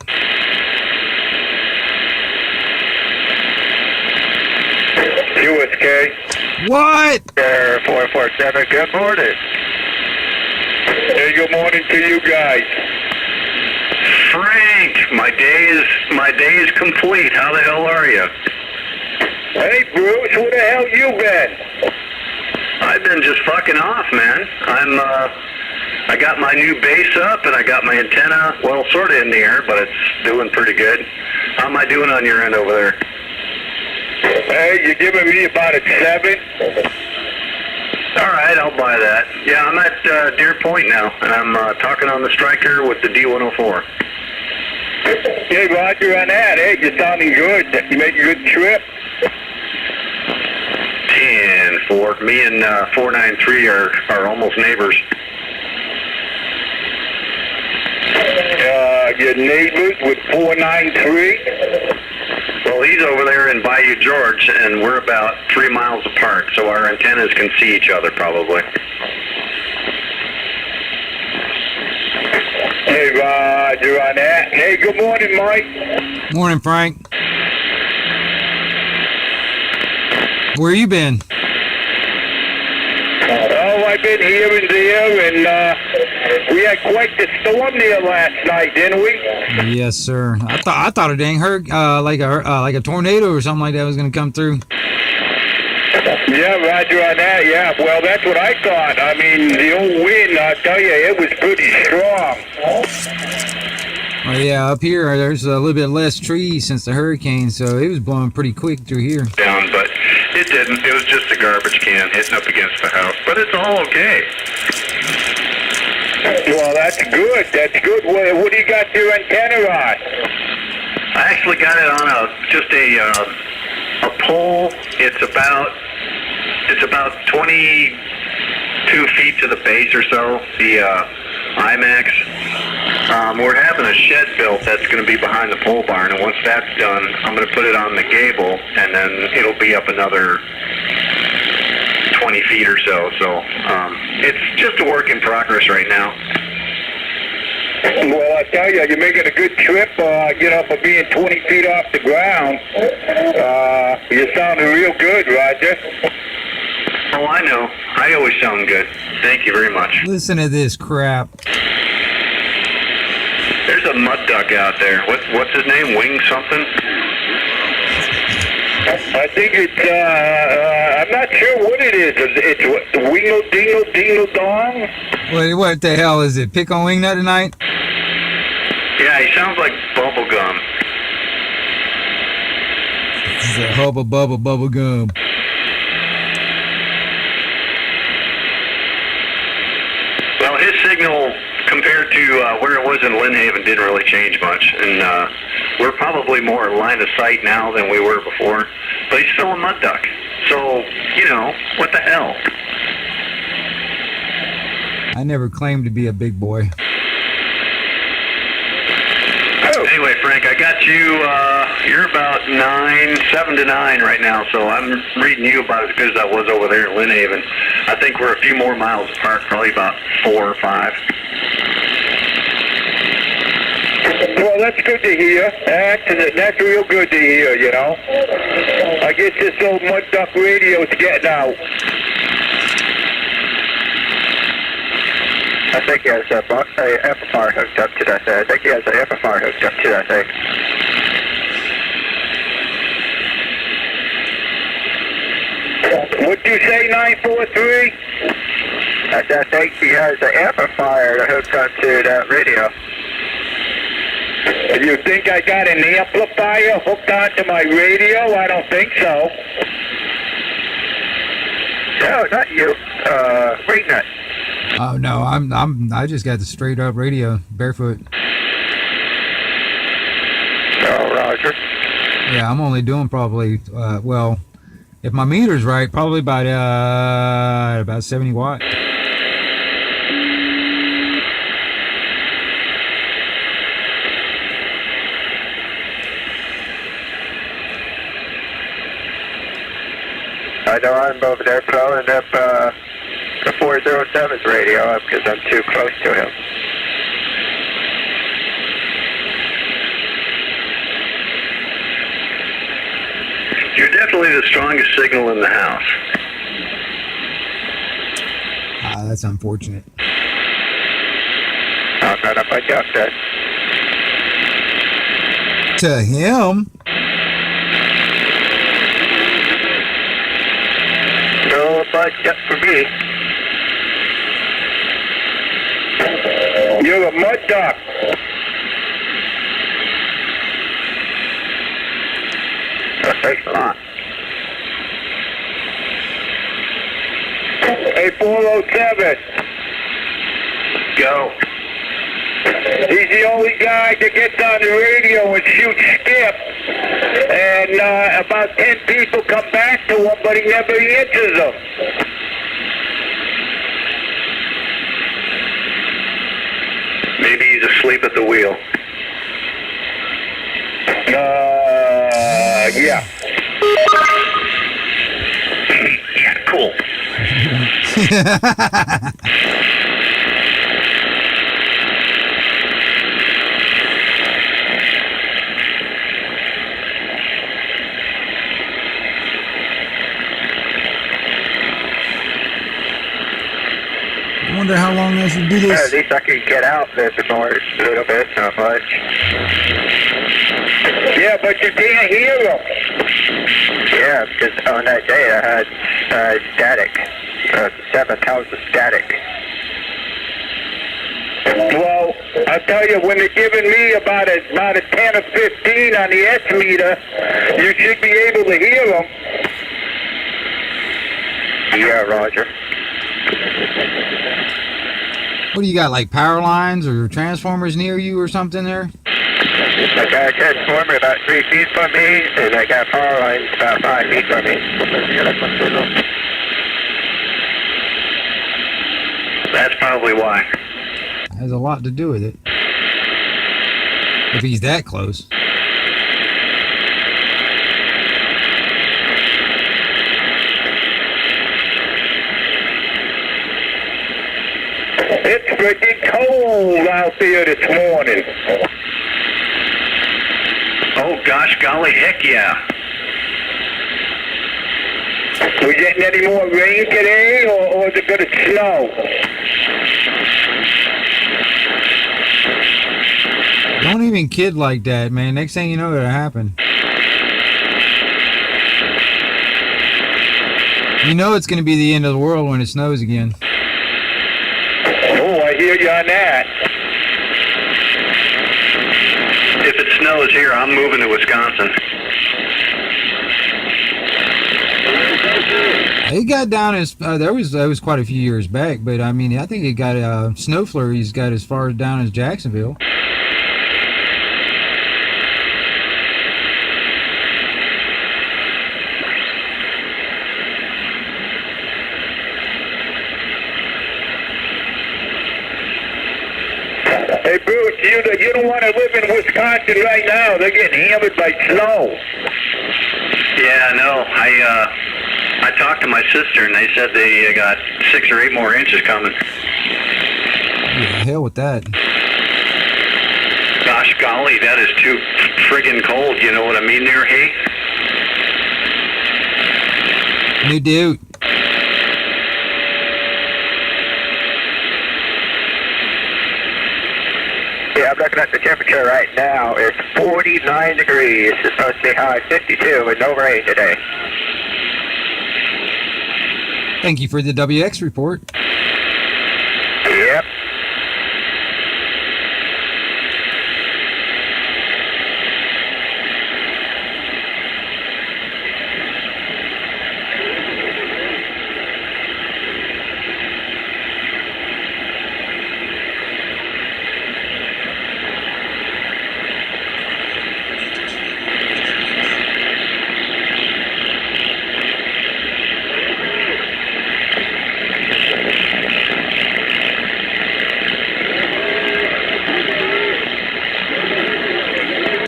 USK. What? 447. Good morning. Hey, good morning to you guys. Frank, my day is complete. How the hell are you? Hey, Bruce, where the hell you been? I've been just fucking off, man. I got my new base up and I got my antenna, well, sort of in the air, but it's doing pretty good. How am I doing on your end over there? Hey, you're giving me about a 7? All right, I'll buy that. Yeah, I'm at Deer Point now, and I'm talking on the Striker with the D104. Hey, Roger on that. Hey, you're sounding good. You make a good trip? 10-4. Me and 493 are almost neighbors. Your neighbors with 493? Well, he's over there in Bayou George, and we're about 3 miles apart, so our antennas can see each other probably. Hey, Roger on that. Hey, good morning, Mike. Morning, Frank. Where you been? Oh, I've been here and there, and we had quite the storm there last night, didn't we? Yes, sir. I thought a dang like a tornado or something like that was gonna come through. Yeah, Roger on that, yeah. Well, that's what I thought. I mean, the old wind, I tell you, it was pretty strong. Oh yeah, up here there's a little bit less trees since the hurricane, so it was blowing pretty quick through here. Down, but it didn't. It was just a garbage can hitting up against the house, but it's all okay. Well, that's good. That's good. What do you got your antenna on? I actually got it on a pole. It's about 22 feet to the base or so. The IMAX. We're having a shed built that's going to be behind the pole barn, and once that's done, I'm going to put it on the gable, and then it'll be up another 20 feet or so. So it's just a work in progress right now. Well, I tell you, you're making a good trip, for being 20 feet off the ground. You're sounding real good, Roger. Oh, I know. I always sound good. Thank you very much. Listen to this crap. There's a mud duck out there. What's his name? Wing something? I think it's, I'm not sure what it is. It's Wingle Dingle Dingle Dong? What the hell is it? Pick on Wingnut tonight? Yeah, he sounds like bubblegum. This is a hubba bubba bubble gum. Well, his signal compared to where it was in Lynn Haven didn't really change much, and we're probably more line of sight now than we were before. But he's still a mud duck, so what the hell? I never claimed to be a big boy. Anyway, Frank, I got you. You're about 7 to 9 right now, so I'm reading you about as good as I was over there in Lynn Haven. I think we're a few more miles apart, probably about 4 or 5. Well, that's good to hear. That's real good to hear, I guess this old mud duck radio is getting out. I think he has a amplifier hooked up to that thing. I think he has an amplifier hooked up to that thing. What'd you say, 943? I think he has an amplifier hooked up to that radio. You think I got an amplifier hooked onto my radio? I don't think so. No, not you. Freaknut. Oh no, I just got the straight up radio, barefoot. Oh, Roger. Yeah, I'm only doing probably well, if my meter's right, probably about 70 watt. I know I'm over there blowing up the 407's radio up because I'm too close to him. You're definitely the strongest signal in the house. That's unfortunate. I'm not up my duck then. To him? No butt duck for me. You're a mud duck. Thanks a lot. Hey, 407. Go. He's the only guy that gets on the radio and shoots skip. And about 10 people come back to him, but he never answers them. Maybe he's asleep at the wheel. Yeah. Yeah, cool. I wonder how long I should do At this. least I can get out there more, a little bit, not much. Yeah, but you can't hear them. Yeah, because on that day I had static. 7,000 static. Well, I tell you, when they're giving me about a 10 or 15 on the S meter, you should be able to hear them. Yeah, Roger. What do you got, like power lines or transformers near you or something there? I got a transformer about 3 feet from me, and I got power lines about 5 feet from me. That's probably why. Has a lot to do with it. If he's that close. It's freaking cold out there this morning. Oh, gosh, golly, heck yeah. We getting any more rain today, or is it going to snow? Don't even kid like that, man. Next thing you know, it'll happen. You know it's going to be the end of the world when it snows again. Oh, I hear you on that. If it snows here, I'm moving to Wisconsin. It got down as that was quite a few years back, but I mean I think it got snow flurries got as far down as Jacksonville. Hey, Bruce, you don't want to live in Wisconsin right now. They're getting hammered by snow. Yeah, no, I talked to my sister, and they said they got 6 or 8 more inches coming. Yeah, hell with that. Gosh golly, that is too friggin' cold. You know what I mean there, hey? New dude. Yeah, I'm looking at the temperature right now. It's 49 degrees. It's supposed to be high 52 with no rain today. Thank you for the WX report. Yep.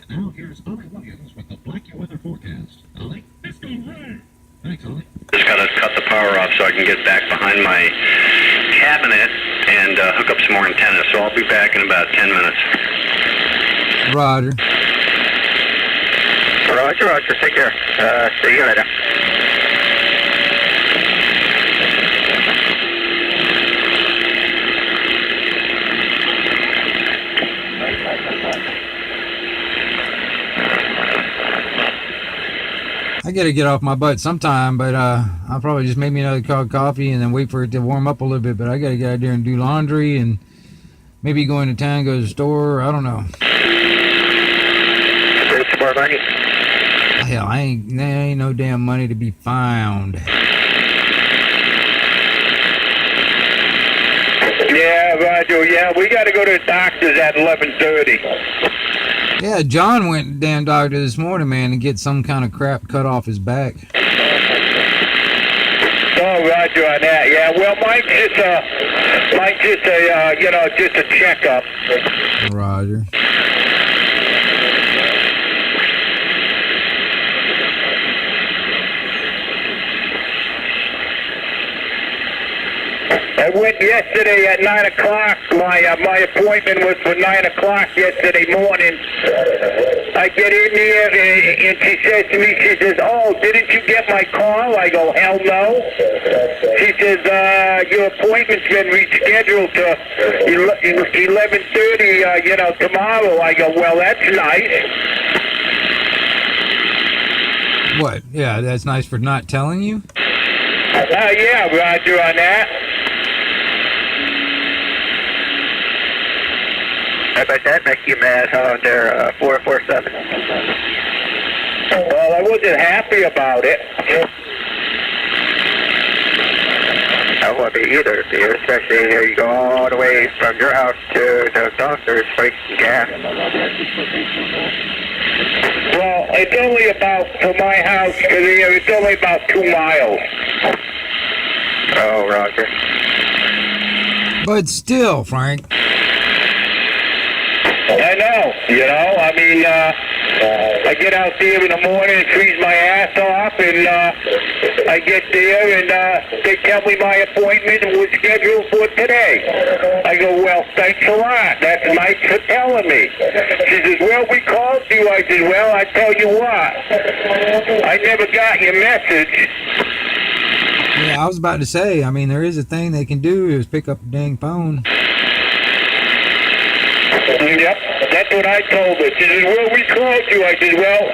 Now here's Ollie Williams with the Blackie weather forecast. Ollie? It's going right. Thanks, Ollie. Just got to cut the power off so I can get back behind my cabinet and hook up some more antennas. So I'll be back in about 10 minutes. Roger. Roger. Take care. See you later. I gotta get off my butt sometime, but I'll probably just make me another cup of coffee and then wait for it to warm up a little bit. But I gotta get out there and do laundry and maybe go into town, go to the store. I don't know. Save some more money. Hell, there ain't no damn money to be found. Yeah, Roger. Yeah, we got to go to the doctor's at 11:30. Yeah, John went to the damn doctor this morning, man, to get some kind of crap cut off his back. Oh, Roger on that. Yeah, well, mine's just a checkup. Roger. I went yesterday at 9 o'clock. My appointment was for 9 o'clock yesterday morning. I get in there and she says to me, she says, "Oh, didn't you get my call?" I go, "Hell no." She says, "Your appointment's been rescheduled to 11:30, tomorrow." I go, "Well, that's nice." What? Yeah, that's nice for not telling you? Yeah, Roger on that. How about that make you mad, huh, there, 447? Well, I wasn't happy about it. I won't be either, dear, especially here you go all the way from your house to the doctor's wasting gas. Well, it's only about, from my house to there, it's only about 2 miles. Oh, Roger. But still, Frank. I know, I mean, I get out there in the morning and freeze my ass off, and I get there and they tell me my appointment was scheduled for today. I go, "Well, thanks a lot. That's nice for telling me." She says, "Well, we called you." I said, "Well, I tell you what, I never got your message." Yeah, I was about to say, I mean, there is a thing they can do is pick up the dang phone. Yep, that's what I told her. She said, "Well, we called you." I said, "Well,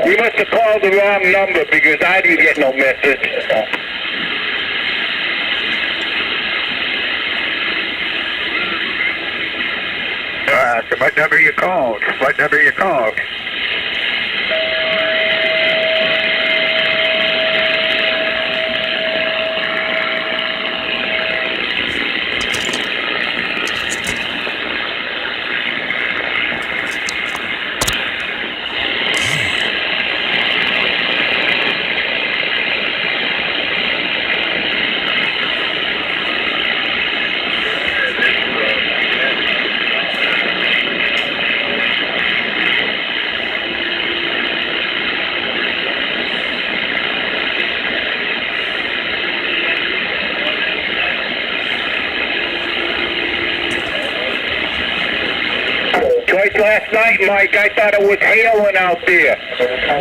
we must have called the wrong number because I didn't get no message." So what number you called? What number you called? Twice last night, Mike, I thought it was hailing out there.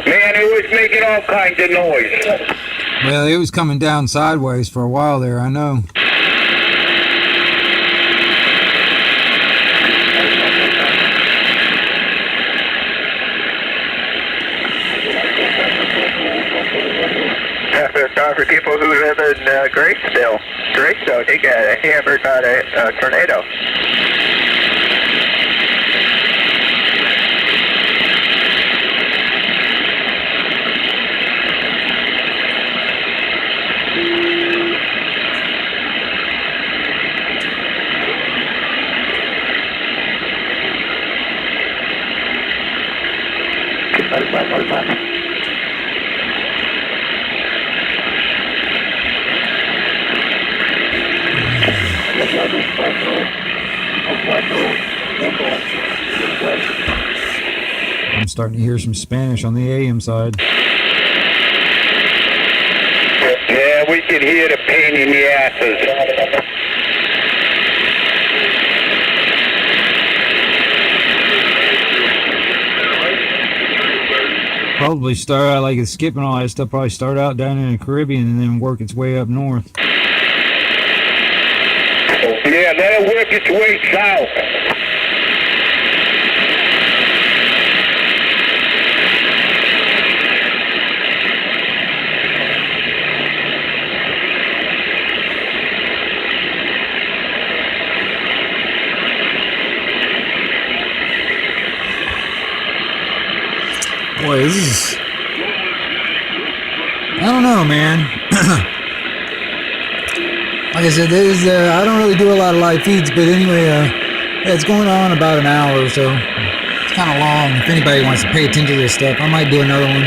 Man, it was making all kinds of noise. Well, it was coming down sideways for a while there, I know. sorry for people who live in Graceville. Graceville, he got hammered by a tornado. I'm starting to hear some Spanish on the AM side. Yeah, we can hear the pain in the asses. Probably start out like it's skipping all that stuff. Probably start out down in the Caribbean and then work its way up north. Yeah, let it work its way south. Boy, this is... I don't know, man. Like I said, I don't really do a lot of live feeds, but anyway, yeah, it's going on about an hour or so. It's kind of long. If anybody wants to pay attention to this stuff, I might do another one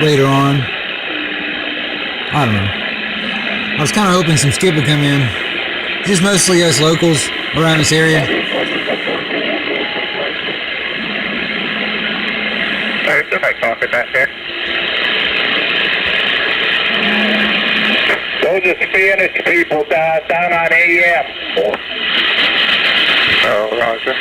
later on. I don't know. I was kind of hoping some skip would come in. Just mostly us locals around this area. There's somebody talking back there. Those are Spanish people down on AM. Oh, Roger.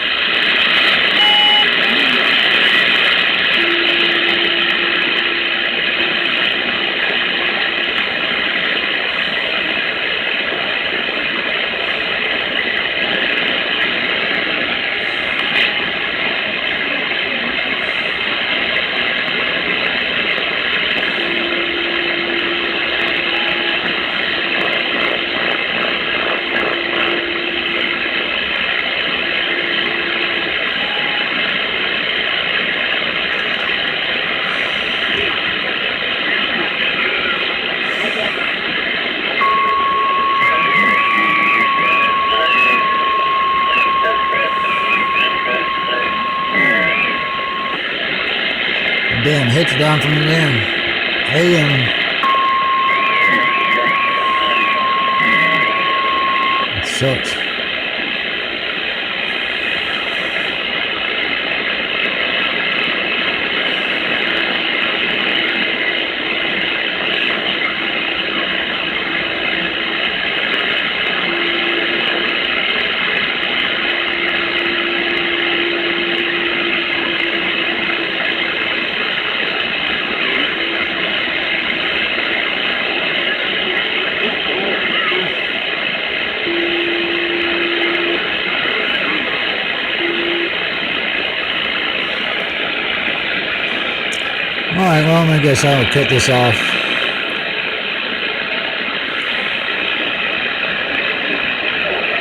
Damn, hits down from the damn AM. It sucks. Alright, well, I guess I'll cut this off.